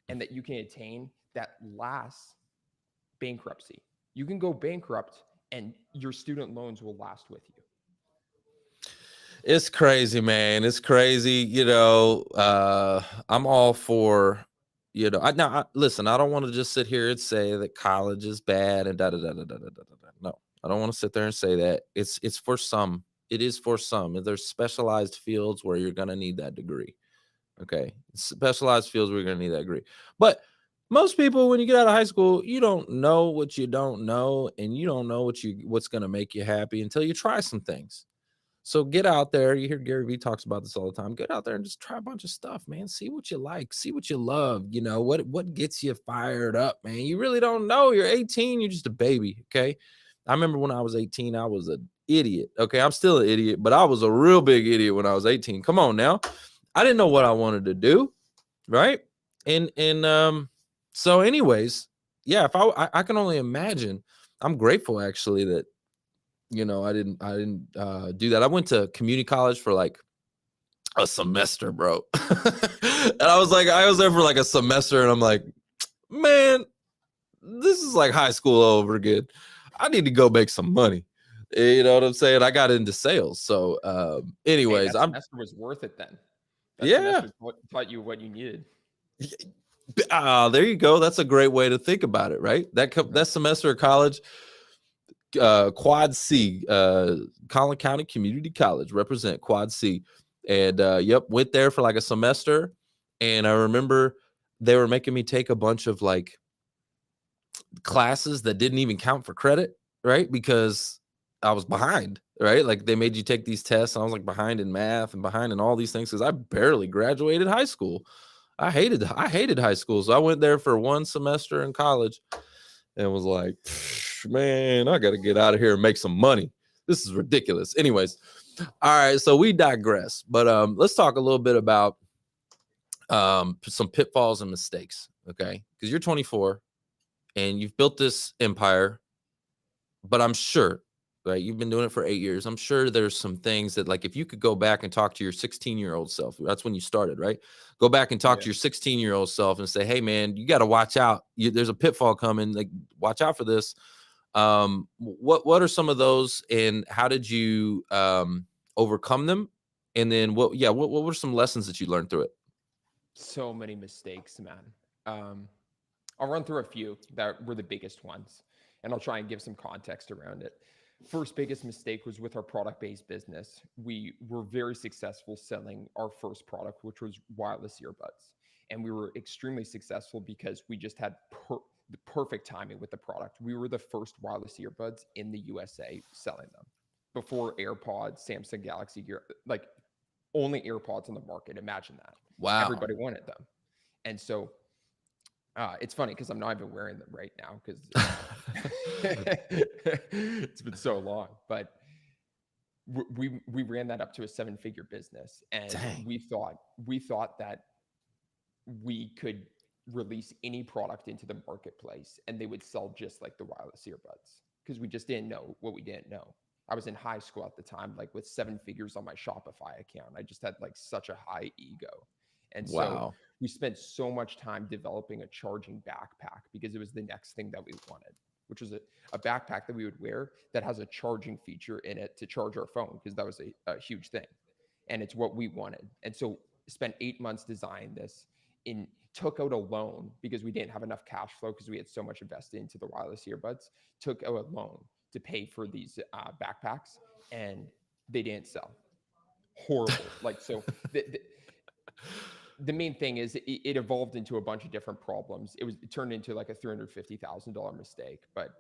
and that you can attain that last bankruptcy. You can go bankrupt and your student loans will last with you. It's crazy, man. It's crazy. I'm all for, listen, I don't want to just sit here and say that college is bad and da da da da da da da. No, I don't want to sit there and say that. It's for some. It is for some. There's specialized fields where you're going to need that degree. Okay. Specialized fields where you're going to need that degree. But most people, when you get out of high school, you don't know what you don't know, and you don't know what's going to make you happy until you try some things. So get out there. You hear Gary Vee talks about this all the time. Get out there and just try a bunch of stuff, man. See what you like. See what you love. What gets you fired up, man. You really don't know. You're 18. You're just a baby, okay? I remember when I was 18, I was an idiot. Okay, I'm still an idiot, but I was a real big idiot when I was 18. Come on now. I didn't know what I wanted to do, right? So anyways, yeah, if I can only imagine. I'm grateful actually that I didn't do that. I went to community college for like a semester, bro. And I was there for like a semester, and I'm like, man, this is like high school over again. I need to go make some money. You know what I'm saying? I got into sales. So anyways, that semester was worth it then. That semester taught you what you needed. There you go. That's a great way to think about it, right? That semester of college, Quad C, Collin County Community College, represent Quad C. And went there for like a semester. And I remember they were making me take a bunch of like classes that didn't even count for credit, right? Because I was behind, right? Like they made you take these tests. And I was like behind in math and behind in all these things because I barely graduated high school. I hated high school. So I went there for one semester in college and was like, man, I got to get out of here and make some money. This is ridiculous. Anyways, all right. So we digress, but let's talk a little bit about some pitfalls and mistakes, okay? Because you're 24 and you've built this empire, but I'm sure, right, you've been doing it for 8 years. I'm sure there's some things that, like, if you could go back and talk to your 16-year-old self, that's when you started, right? Go back and talk to your 16-year-old self and say, hey, man, you got to watch out. There's a pitfall coming. Like, watch out for this. What are some of those, and how did you overcome them? And then what were some lessons that you learned through it? So many mistakes, man. I'll run through a few that were the biggest ones, and I'll try and give some context around it. First biggest mistake was with our product-based business. We were very successful selling our first product, which was wireless earbuds. And we were extremely successful because we just had the perfect timing with the product. We were the first wireless earbuds in the USA selling them before AirPods, Samsung Galaxy Gear. Like, only AirPods on the market. Imagine that. Wow. Everybody wanted them. And so it's funny because I'm not even wearing them right now because it's been so long. But we ran that up to a 7-figure business, and Dang. we thought that we could release any product into the marketplace and they would sell just like the wireless earbuds, because we just didn't know what we didn't know. I was in high school at the time, like with 7 figures on my Shopify account. I just had like such a high ego. And so Wow. we spent so much time developing a charging backpack because it was the next thing that we wanted, which was a backpack that we would wear that has a charging feature in it to charge our phone, because that was a huge thing. And it's what we wanted. And so spent 8 months designing this, took out a loan because we didn't have enough cash flow because we had so much invested into the wireless earbuds, took out a loan to pay for these backpacks, and they didn't sell. Horrible. Like, so the main thing is it evolved into a bunch of different problems. It turned into like a $350,000 mistake. But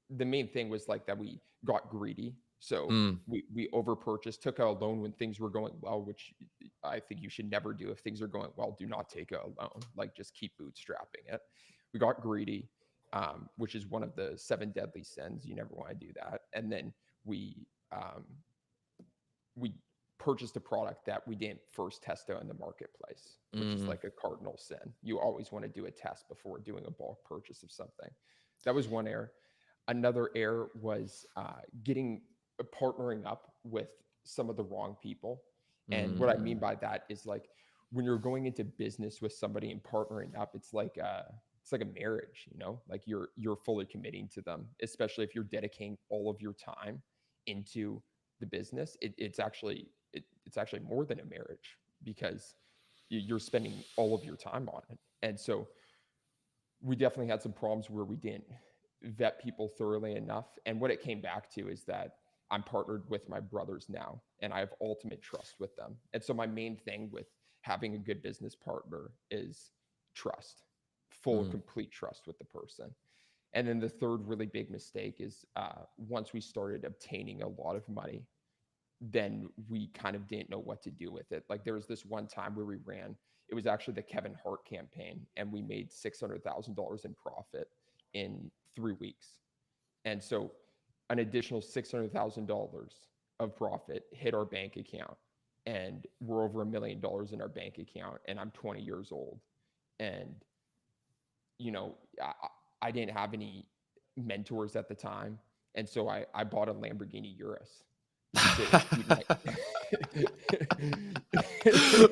the main thing was like that we got greedy. So we overpurchased, took out a loan when things were going well, which I think you should never do. If things are going well, do not take out a loan. Like, just keep bootstrapping it. We got greedy, which is one of the 7 deadly sins. You never want to do that. And then we purchased a product that we didn't first test out in the marketplace, which is like a cardinal sin. You always want to do a test before doing a bulk purchase of something. That was one error. Another error was partnering up with some of the wrong people. And what I mean by that is, like, when you're going into business with somebody and partnering up, it's like a marriage, you know, like you're fully committing to them, especially if you're dedicating all of your time into the business. It's actually more than a marriage, because you're spending all of your time on it. And so we definitely had some problems where we didn't vet people thoroughly enough. And what it came back to is that I'm partnered with my brothers now, and I have ultimate trust with them. And so my main thing with having a good business partner is trust, full, complete trust with the person. And then the third really big mistake is once we started obtaining a lot of money, then we kind of didn't know what to do with it. Like, there was this one time where it was actually the Kevin Hart campaign, and we made $600,000 in profit in 3 weeks. And so an additional $600,000 of profit hit our bank account, and we're over $1 million in our bank account, and I'm 20 years old. And, you know, I didn't have any mentors at the time. And so I bought a Lamborghini Urus.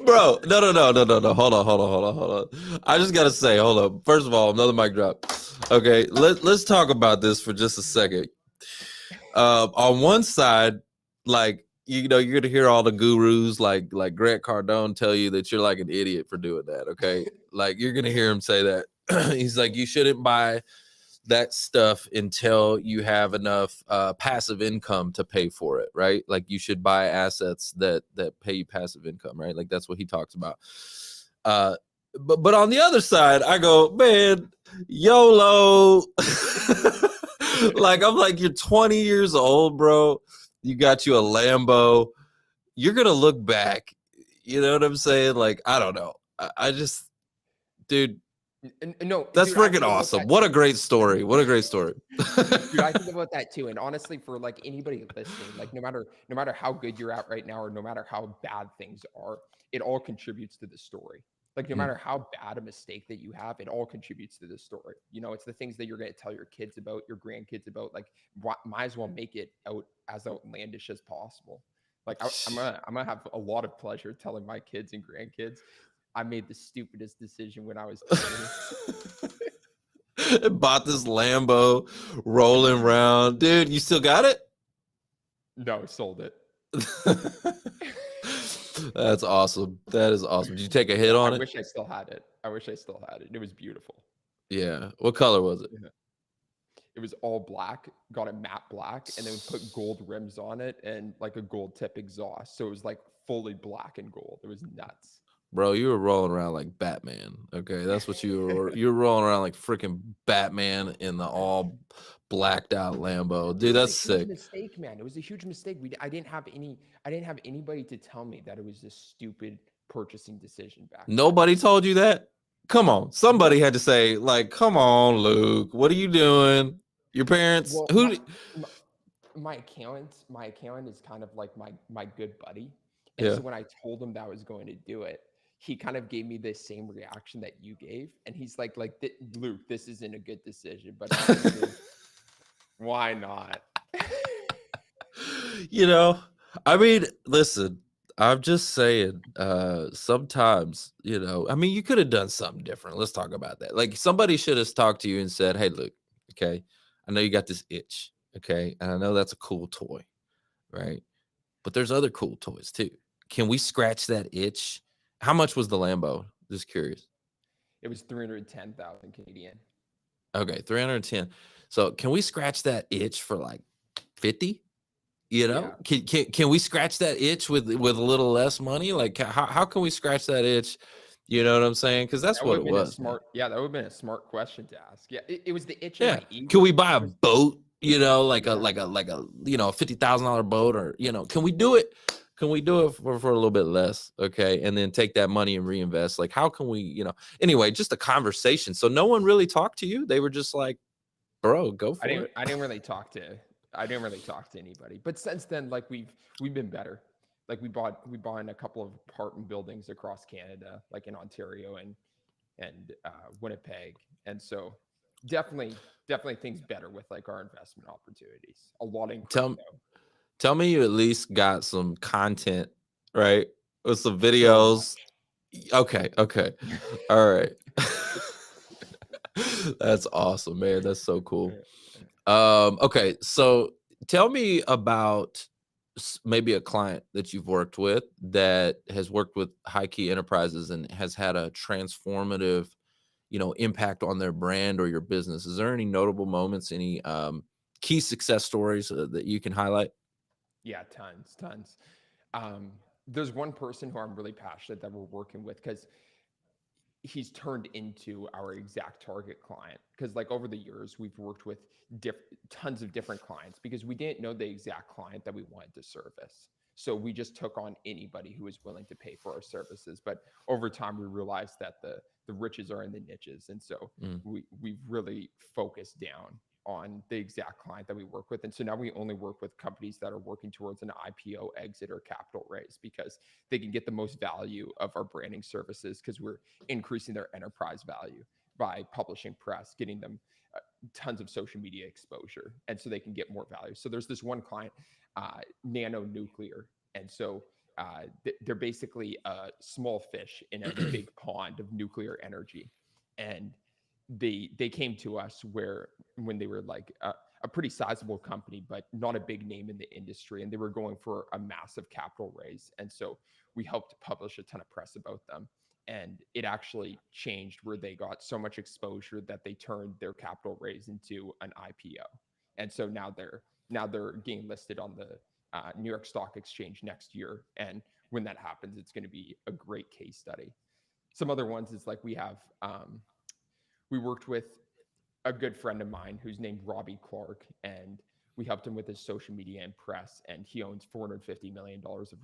Bro, no. Hold on. I just gotta say, hold up. First of all, another mic drop. Okay, let's talk about this for just a second. On one side, like, you know, you're gonna hear all the gurus like Grant Cardone tell you that you're like an idiot for doing that. Okay, like, you're gonna hear him say that. He's like, you shouldn't buy that stuff until you have enough passive income to pay for it, right? Like, you should buy assets that pay you passive income, right? Like, that's what he talks about. But on the other side, I go, man, YOLO. Like, I'm like, you're 20 years old, bro. You got you a Lambo. You're gonna look back. You know what I'm saying? Like, I don't know. I just, dude. No, that's dude, freaking awesome. What a great story. Dude, I think about that too. And honestly, for like anybody listening, like no matter how good you're at right now, or no matter how bad things are, it all contributes to the story. Like, no matter how bad a mistake that you have, it all contributes to the story. You know, it's the things that you're going to tell your kids about, your grandkids about. Like, might as well make it out as outlandish as possible. Like, I'm gonna have a lot of pleasure telling my kids and grandkids I made the stupidest decision when I was 20. Bought this Lambo, rolling around. Dude, you still got it? No, sold it. That's awesome. That is awesome. Did you take a hit on it? I wish I still had it. It was beautiful. Yeah. What color was it? Yeah. It was all black, got a matte black, and then we put gold rims on it and like a gold tip exhaust. So it was like fully black and gold. It was nuts. Bro, you were rolling around like Batman. Okay, that's what you were. You were rolling around like freaking Batman in the all blacked out Lambo, dude. It was That's a huge sick. mistake, man. It was a huge mistake. I didn't have anybody to tell me that it was a stupid purchasing decision back then. Nobody told you that. Come on, somebody had to say, like, come on, Luke, what are you doing? Your parents? Well, Who? my accountant is kind of like my good buddy. And Yeah. so when I told him that I was going to do it, he kind of gave me the same reaction that you gave. And he's like, Luke, this isn't a good decision, but honestly, why not? You know, I mean, listen, I'm just saying, sometimes, you know, I mean, you could have done something different. Let's talk about that. Like somebody should have talked to you and said, hey, look, okay, I know you got this itch, okay, and I know that's a cool toy, right? But there's other cool toys too. Can we scratch that itch? How much was the Lambo? Just curious. It was 310,000 Canadian. Okay, 310. So can we scratch that itch for like 50? You know, can we scratch that itch with a little less money? Like how can we scratch that itch? You know what I'm saying? Because that's what it was. That would have been a smart question to ask. Yeah, it was the itch Yeah. in my ego. Can we buy a boat? You know, like a you know, $50,000 boat, or you know, can we do it? Can we do it for a little bit less? Okay, and then take that money and reinvest. Like, how can we? You know, anyway, just a conversation. So no one really talked to you. They were just like, "Bro, go for it." I didn't really talk to anybody. But since then, like we've been better. Like we bought in a couple of apartment buildings across Canada, like in Ontario and Winnipeg, and so definitely things better with like our investment opportunities. A lot in crypto. Tell me you at least got some content, right? With some videos. Okay. All right. That's awesome, man. That's so cool. Okay, so tell me about maybe a client that you've worked with that has worked with HighKey Enterprises and has had a transformative, you know, impact on their brand or your business. Is there any notable moments, any key success stories that you can highlight? Yeah, tons. There's one person who I'm really passionate that we're working with because he's turned into our exact target client. Because like over the years, we've worked with tons of different clients because we didn't know the exact client that we wanted to service. So we just took on anybody who was willing to pay for our services. But over time, we realized that the riches are in the niches. And so we've really focused down on the exact client that we work with. And so now we only work with companies that are working towards an IPO, exit, or capital raise because they can get the most value of our branding services because we're increasing their enterprise value by publishing press, getting them tons of social media exposure. And so they can get more value. So there's this one client, Nano Nuclear. And so they're basically a small fish in a big pond of nuclear energy. And they came to us when they were like a pretty sizable company, but not a big name in the industry. And they were going for a massive capital raise. And so we helped publish a ton of press about them. And it actually changed where they got so much exposure that they turned their capital raise into an IPO. And so now they're getting listed on the New York Stock Exchange next year. And when that happens, it's going to be a great case study. Some other ones is like we worked with a good friend of mine who's named Robbie Clark, and we helped him with his social media and press, and he owns $450 million of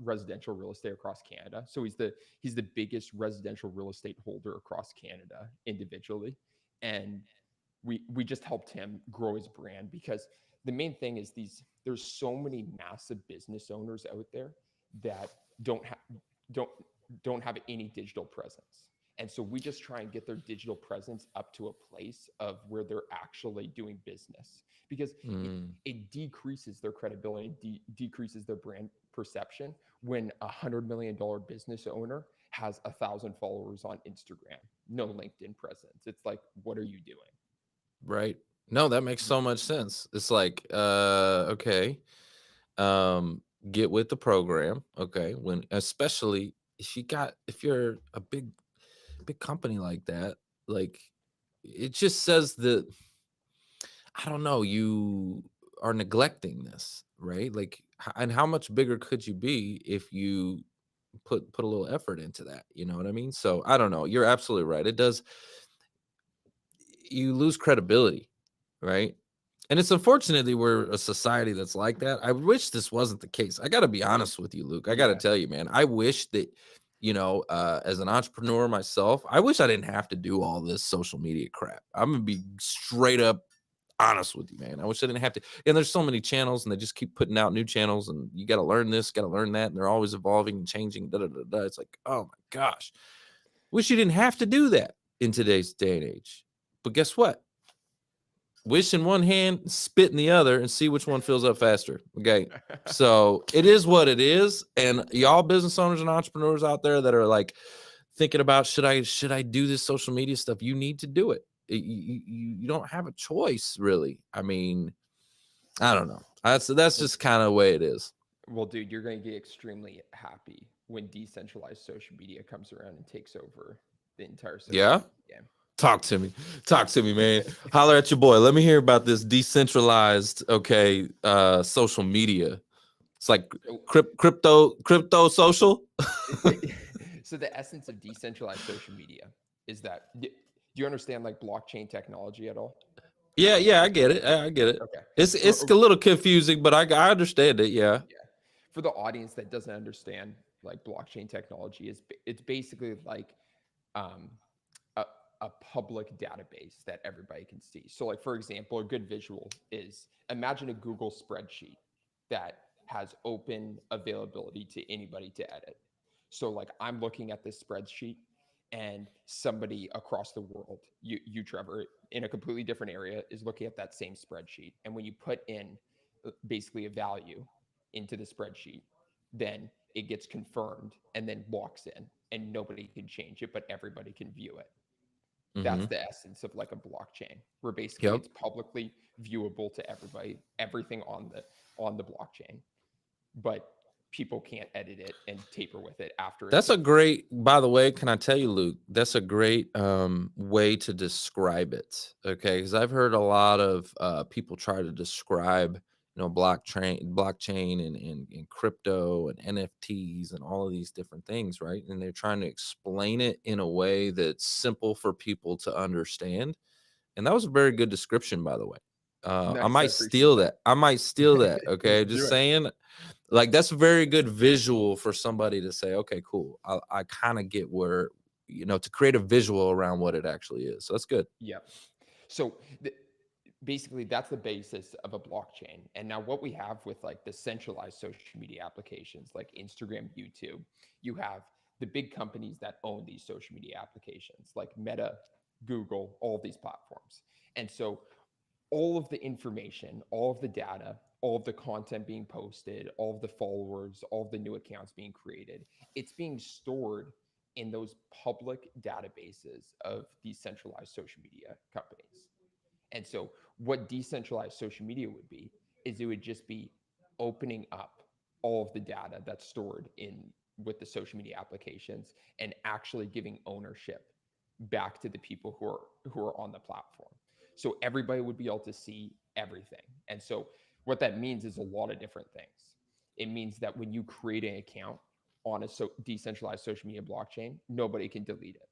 residential real estate across Canada. So he's the biggest residential real estate holder across Canada individually. And we just helped him grow his brand because the main thing is there's so many massive business owners out there that don't have any digital presence. And so we just try and get their digital presence up to a place of where they're actually doing business because it decreases their credibility, decreases their brand perception when $100 million business owner has 1,000 followers on Instagram, no LinkedIn presence. It's like, what are you doing? Right. No, that makes so much sense. It's like, okay, get with the program. Okay. Especially if you're a big company like that, like it just says that, I don't know, you are neglecting this, right? Like, and how much bigger could you be if you put a little effort into that. You know what I mean? So I don't know. You're absolutely right. It does. You lose credibility, right? And it's unfortunately we're a society that's like that. I wish this wasn't the case. I got to be honest with you, Luke. I got to tell you, man. I wish that, as an entrepreneur myself, I wish I didn't have to do all this social media crap. I'm gonna be straight up honest with you, man. I wish I didn't have to. And there's so many channels, and they just keep putting out new channels, and you got to learn this, got to learn that, and they're always evolving and changing. Da, da, da, da. It's like, oh my gosh, wish you didn't have to do that in today's day and age. But guess what? Wish in one hand, spit in the other, and see which one fills up faster. Okay. So it is what it is. And y'all business owners and entrepreneurs out there that are like thinking about, should I do this social media stuff? You need to do it. You don't have a choice, really. I mean, I don't know. That's just kind of the way it is. Well, dude, you're going to get extremely happy when decentralized social media comes around and takes over the entire social media game. Talk to me, man. Holler at your boy. Let me hear about this decentralized, social media. It's like crypto social. So the essence of decentralized social media is that, do you understand like blockchain technology at all? Yeah, I get it. Okay. It's a little confusing, but I understand it. Yeah. For the audience that doesn't understand like blockchain technology, it's basically like a public database that everybody can see. So like, for example, a good visual is imagine a Google spreadsheet that has open availability to anybody to edit. So like I'm looking at this spreadsheet and somebody across the world, you Trevor, in a completely different area is looking at that same spreadsheet. And when you put in basically a value into the spreadsheet, then it gets confirmed and then locks in and nobody can change it, but everybody can view it. That's the essence of like a blockchain, where basically it's publicly viewable to everybody, everything on the blockchain, but people can't edit it and tamper with it after. That's a great, by the way, can I tell you, Luke, that's a great way to describe it. Okay. Because I've heard a lot of people try to describe, blockchain and crypto and NFTs and all of these different things, right? And they're trying to explain it in a way that's simple for people to understand. And that was a very good description, by the way. Nice, I might steal that. Okay. Just saying, like, that's a very good visual for somebody to say, okay, cool. I kind of get where, to create a visual around what it actually is. So that's good. Yeah. So basically that's the basis of a blockchain. And now what we have with like the centralized social media applications like Instagram, YouTube, you have the big companies that own these social media applications like Meta, Google, all of these platforms. And so all of the information, all of the data, all of the content being posted, all of the followers, all of the new accounts being created, it's being stored in those public databases of these centralized social media companies. And so what decentralized social media would be is it would just be opening up all of the data that's stored in with the social media applications and actually giving ownership back to the people who are on the platform. So everybody would be able to see everything. And so what that means is a lot of different things. It means that when you create an account on a decentralized social media blockchain, nobody can delete it.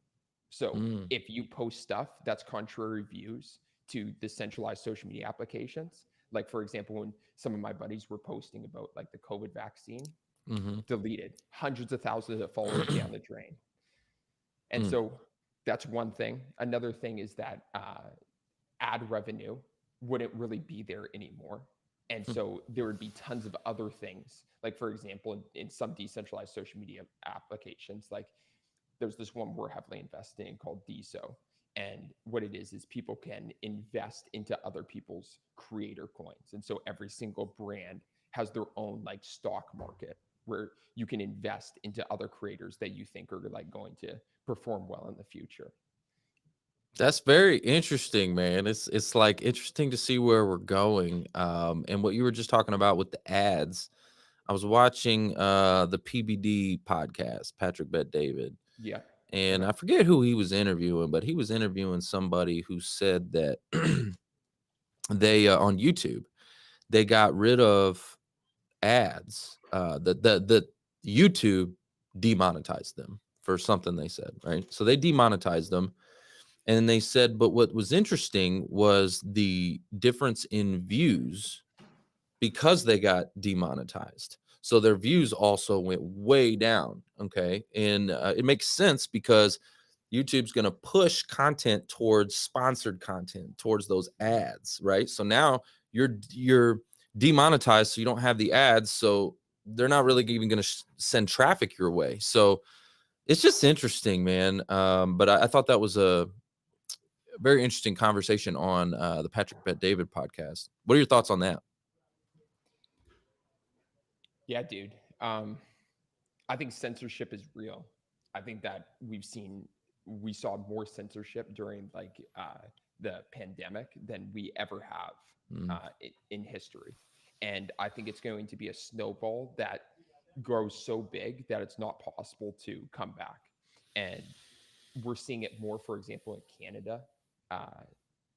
So if you post stuff that's contrary views to the centralized social media applications, like for example, when some of my buddies were posting about like the COVID vaccine, deleted, hundreds of thousands of followers down the drain. And so that's one thing. Another thing is that ad revenue wouldn't really be there anymore. And so there would be tons of other things. Like for example, in some decentralized social media applications, like there's this one we're heavily invested in called DSO. And what it is people can invest into other people's creator coins. And so every single brand has their own like stock market where you can invest into other creators that you think are like going to perform well in the future. That's very interesting, man. It's like interesting to see where we're going. And what you were just talking about with the ads, I was watching the PBD podcast, Patrick Bet-David. Yeah. And I forget who he was interviewing, but he was interviewing somebody who said that they on YouTube, they got rid of ads. The YouTube demonetized them for something they said, right? So they demonetized them. And they said, but what was interesting was the difference in views because they got demonetized. So their views also went way down. Okay. And it makes sense because YouTube's going to push content towards sponsored content, towards those ads, right? So now you're demonetized, so you don't have the ads. So they're not really even going to send traffic your way. So it's just interesting, man. But I thought that was a very interesting conversation on the Patrick Bet David podcast. What are your thoughts on that? Yeah, dude. I think censorship is real. I think that we saw more censorship during the pandemic than we ever have in history. And I think it's going to be a snowball that grows so big that it's not possible to come back. And we're seeing it more, for example, in Canada.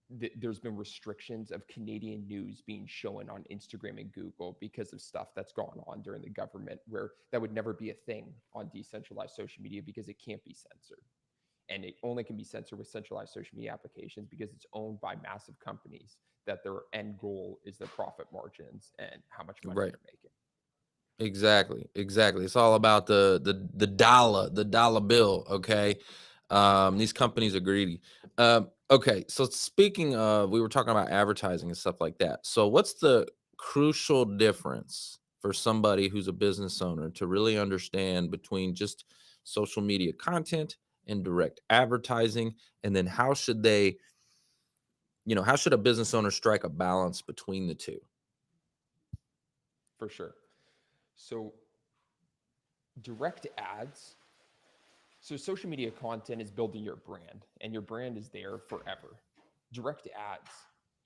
There's been restrictions of Canadian news being shown on Instagram and Google because of stuff that's gone on during the government, where that would never be a thing on decentralized social media because it can't be censored. And it only can be censored with centralized social media applications because it's owned by massive companies that their end goal is the profit margins and how much money they're making. Exactly. It's all about the dollar bill. Okay. These companies are greedy. Okay. So speaking of, we were talking about advertising and stuff like that. So what's the crucial difference for somebody who's a business owner to really understand between just social media content and direct advertising? And then how should they, how should a business owner strike a balance between the two? For sure. So direct ads. So social media content is building your brand, and your brand is there forever. Direct ads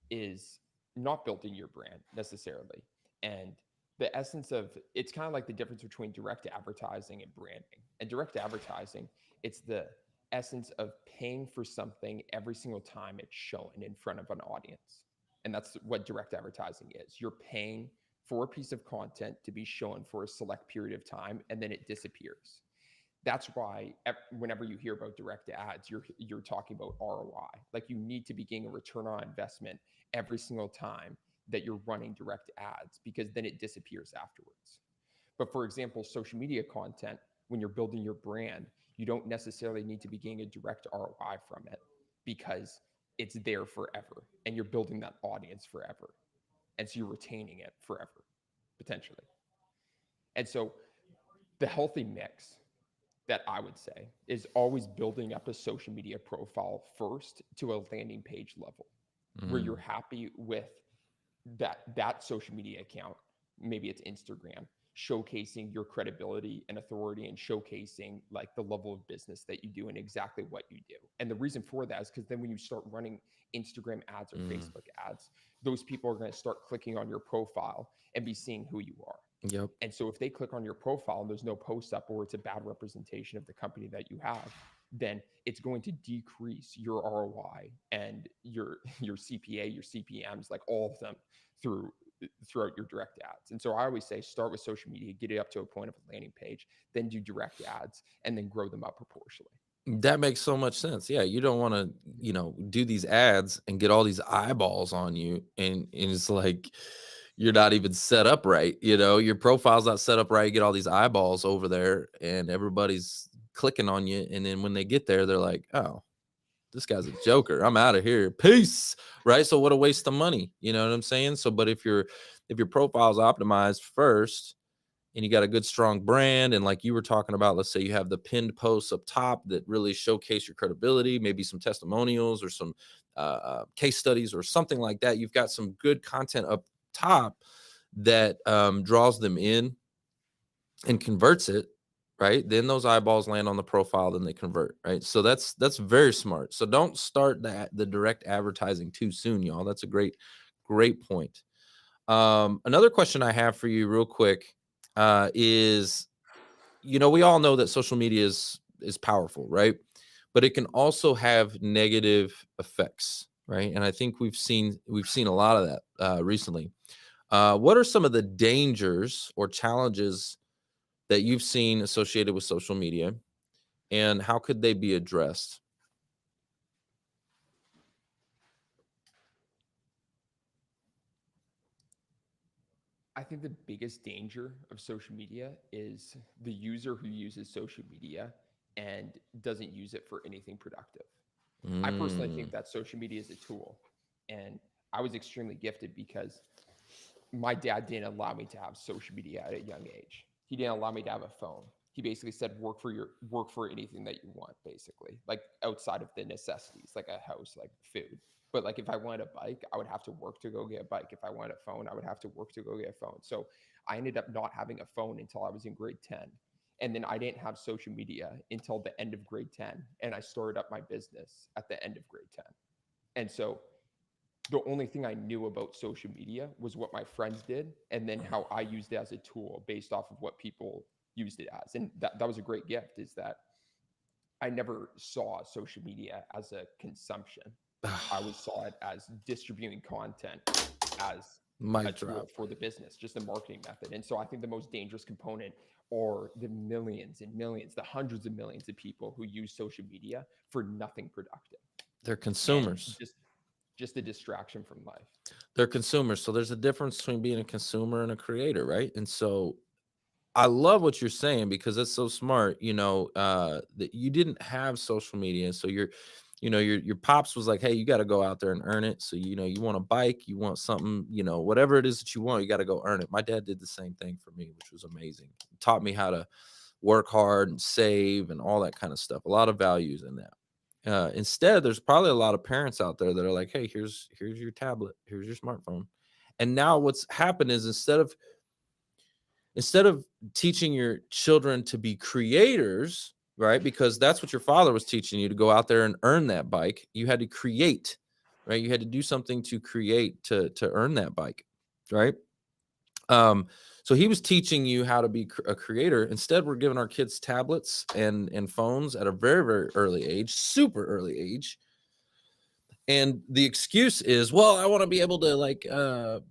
is not building your brand necessarily. And the essence of it's kind of like the difference between direct advertising and branding. And direct advertising, it's the essence of paying for something every single time it's shown in front of an audience. And that's what direct advertising is. You're paying for a piece of content to be shown for a select period of time, and then it disappears. That's why whenever you hear about direct ads, you're talking about ROI. Like you need to be getting a return on investment every single time that you're running direct ads, because then it disappears afterwards. But for example, social media content, when you're building your brand, you don't necessarily need to be getting a direct ROI from it because it's there forever and you're building that audience forever. And so you're retaining it forever, potentially. And so the healthy mix that I would say is always building up a social media profile first to a landing page level where you're happy with that social media account. Maybe it's Instagram, showcasing your credibility and authority and showcasing like the level of business that you do and exactly what you do. And the reason for that is because then when you start running Instagram ads or Facebook ads, those people are going to start clicking on your profile and be seeing who you are. Yep. And so if they click on your profile and there's no post up, or it's a bad representation of the company that you have, then it's going to decrease your ROI and your CPA, your CPMs, like all of them throughout your direct ads. And so I always say, start with social media, get it up to a point of a landing page, then do direct ads, and then grow them up proportionally. That makes so much sense. Yeah, you don't want to, do these ads and get all these eyeballs on you, and it's like you're not even set up right. Your profile's not set up right. You get all these eyeballs over there, and everybody's clicking on you, and then when they get there, they're like, "Oh, this guy's a joker. I'm out of here. Peace." Right? So what a waste of money. You know what I'm saying? So, but if your profile's optimized first, and you got a good strong brand, and like you were talking about, let's say you have the pinned posts up top that really showcase your credibility, maybe some testimonials or some case studies or something like that. You've got some good content up top that draws them in and converts it, right? Then those eyeballs land on the profile, then they convert, right? So that's very smart. So don't start the direct advertising too soon, y'all. That's a great point. Another question I have for you real quick is, we all know that social media is powerful, right? But it can also have negative effects, right? And I think we've seen a lot of that recently. What are some of the dangers or challenges that you've seen associated with social media, and how could they be addressed? I think the biggest danger of social media is the user who uses social media and doesn't use it for anything productive. I personally think that social media is a tool. And I was extremely gifted because my dad didn't allow me to have social media at a young age. He didn't allow me to have a phone. He basically said, work for anything that you want, basically, like outside of the necessities, like a house, like food. But like if I wanted a bike, I would have to work to go get a bike. If I wanted a phone, I would have to work to go get a phone. So I ended up not having a phone until I was in grade 10. And then I didn't have social media until the end of grade 10. And I started up my business at the end of grade 10. And so the only thing I knew about social media was what my friends did, and then how I used it as a tool based off of what people used it as. And that was a great gift, is that I never saw social media as a consumption. I always saw it as distributing content as a tool for the business, just a marketing method. And so I think the most dangerous component are the millions and millions, the hundreds of millions of people who use social media for nothing productive. They're consumers. Just a distraction from life. They're consumers. So there's a difference between being a consumer and a creator, right? And so I love what you're saying, because it's so smart, that you didn't have social media. So your pops was like, hey, you got to go out there and earn it. So, you want a bike, you want something, whatever it is that you want, you got to go earn it. My dad did the same thing for me, which was amazing. He taught me how to work hard and save and all that kind of stuff. A lot of values in that. Instead, there's probably a lot of parents out there that are like, hey, here's your tablet, here's your smartphone. And now what's happened is instead of teaching your children to be creators, right? Because that's what your father was teaching you, to go out there and earn that bike. You had to create, right? You had to do something to create to earn that bike, right? So he was teaching you how to be a creator. Instead, we're giving our kids tablets and phones at a very, very early age, super early age. And the excuse is, well, I want to be able to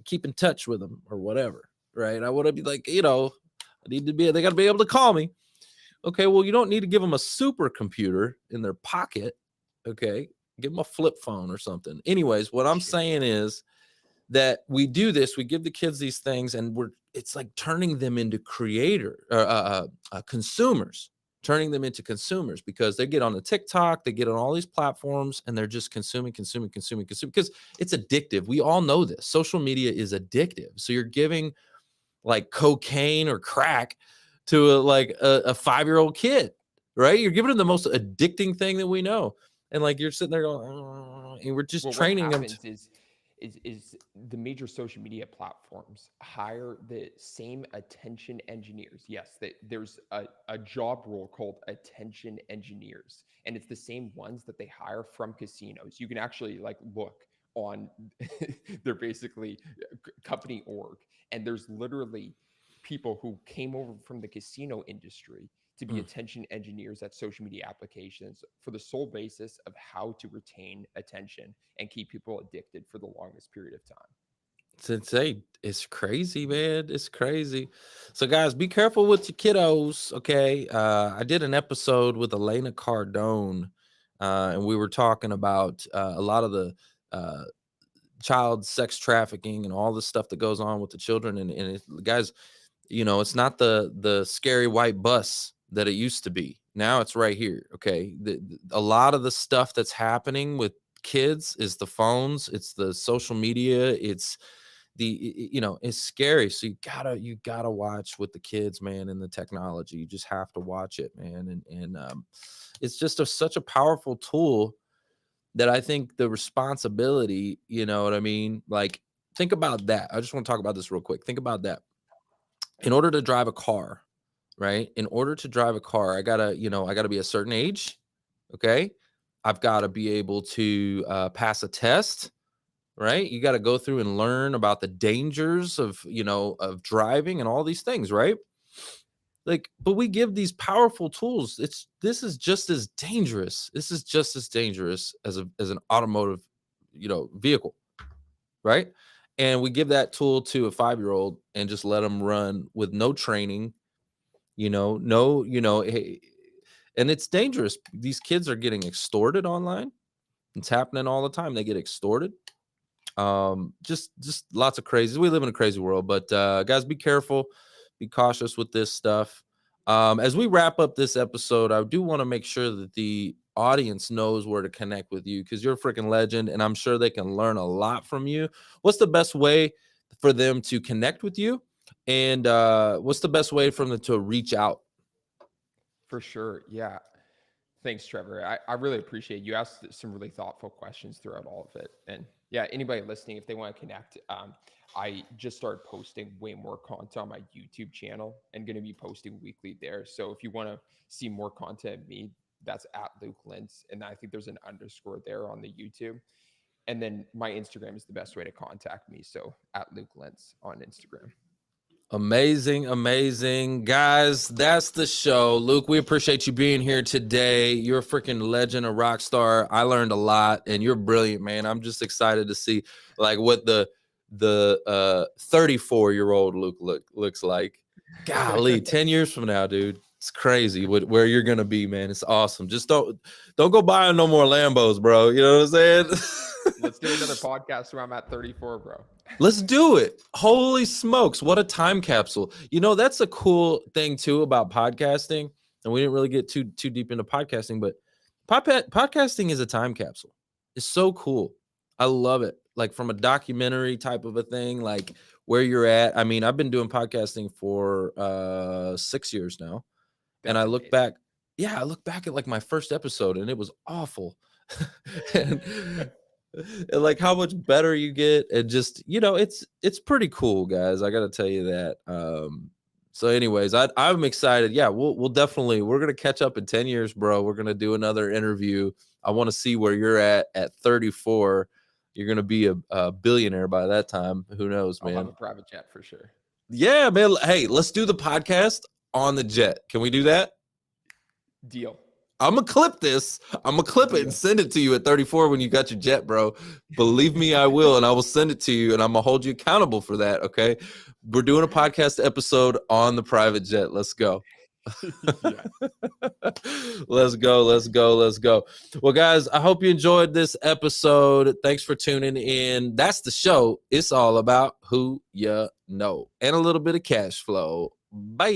keep in touch with them or whatever, right? I want to be like, they got to be able to call me. Okay, well, you don't need to give them a supercomputer in their pocket. Okay, give them a flip phone or something. Anyways, what I'm saying is that we do this, we give the kids these things, and it's like turning them into consumers, turning them into consumers, because they get on the TikTok, they get on all these platforms, and they're just consuming, because it's addictive. We all know this. Social media is addictive. So you're giving like cocaine or crack to a 5-year-old kid, right? You're giving them the most addicting thing that we know. And like, you're sitting there going, oh, and we're just training them. Is the major social media platforms hire the same attention engineers. Yes, there's a job role called attention engineers, and it's the same ones that they hire from casinos. You can actually look on they're basically company org, and there's literally people who came over from the casino industry to be attention engineers at social media applications for the sole basis of how to retain attention and keep people addicted for the longest period of time. It's crazy, man. It's crazy. So guys, be careful with your kiddos. Okay. I did an episode with Elena Cardone, and we were talking about a lot of the child sex trafficking and all the stuff that goes on with the children. And guys, it's not the scary white bus that it used to be. Now it's right here. Okay. A lot of the stuff that's happening with kids is the phones, it's the social media, it's it's scary. So you gotta watch with the kids, man, and the technology. You just have to watch it, man. And it's just such a powerful tool that I think the responsibility, you know what I mean? Like, think about that. I just want to talk about this real quick. Think about that. In order to drive a car, right? In order to drive a car, I gotta be a certain age. Okay. I've got to be able to pass a test, right? You got to go through and learn about the dangers of driving and all these things, right? But we give these powerful tools. This is just as dangerous. This is just as dangerous as an automotive, vehicle, right? and we give that tool to a 5-year-old and just let them run with no training, hey, and it's dangerous. These kids are getting extorted online. It's happening all the time. They get extorted. Just lots of crazy. We live in a crazy world, but guys, be careful, be cautious with this stuff. As we wrap up this episode, I do want to make sure that the audience knows where to connect with you, because you're a freaking legend, and I'm sure they can learn a lot from you. What's the best way for them to connect with you, and what's the best way for them to reach out? For sure. Yeah. Thanks, Trevor. I really appreciate you asked some really thoughtful questions throughout all of it. And yeah, anybody listening, if they want to connect, I just started posting way more content on my YouTube channel and going to be posting weekly there. So if you want to see more content of me, that's at Luke Lintz. And I think there's an underscore there on the YouTube. And then my Instagram is the best way to contact me. So at Luke Lintz on Instagram. Amazing, guys. That's the show. Luke, we appreciate you being here today. You're a freaking legend, a rock star. I learned a lot, and you're brilliant, man. I'm just excited to see like what the 34-year-old Luke looks like. Golly, 10 years from now, dude. It's crazy where you're gonna be, man. It's awesome. Just don't go buying no more Lambos, bro. You know what I'm saying? Let's do another podcast where I'm at 34, bro. Let's do it. Holy smokes. What a time capsule. That's a cool thing too about podcasting. And we didn't really get too deep into podcasting, but podcasting is a time capsule. It's so cool. I love it. Like from a documentary type of a thing, like where you're at. I mean, I've been doing podcasting for 6 years now. And I look back at like my first episode, and it was awful. and like how much better you get, and just it's pretty cool, guys. I gotta tell you that. So anyways, I'm excited. Yeah, we're gonna catch up in 10 years, bro. We're gonna do another interview. I want to see where you're at 34. You're gonna be a billionaire by that time. Who knows, man? I'll have a private jet for sure. Yeah, man. Hey, let's do the podcast on the jet. Can we do that? Deal. I'm gonna clip this. I'm gonna clip it and send it to you at 34 when you got your jet, bro. Believe me, I will, and I will send it to you, and I'm gonna hold you accountable for that. Okay, we're doing a podcast episode on the private jet. Let's go. Let's go. Well, guys, I hope you enjoyed this episode. Thanks for tuning in. That's the show. It's all about who you know and a little bit of cash flow. Bye.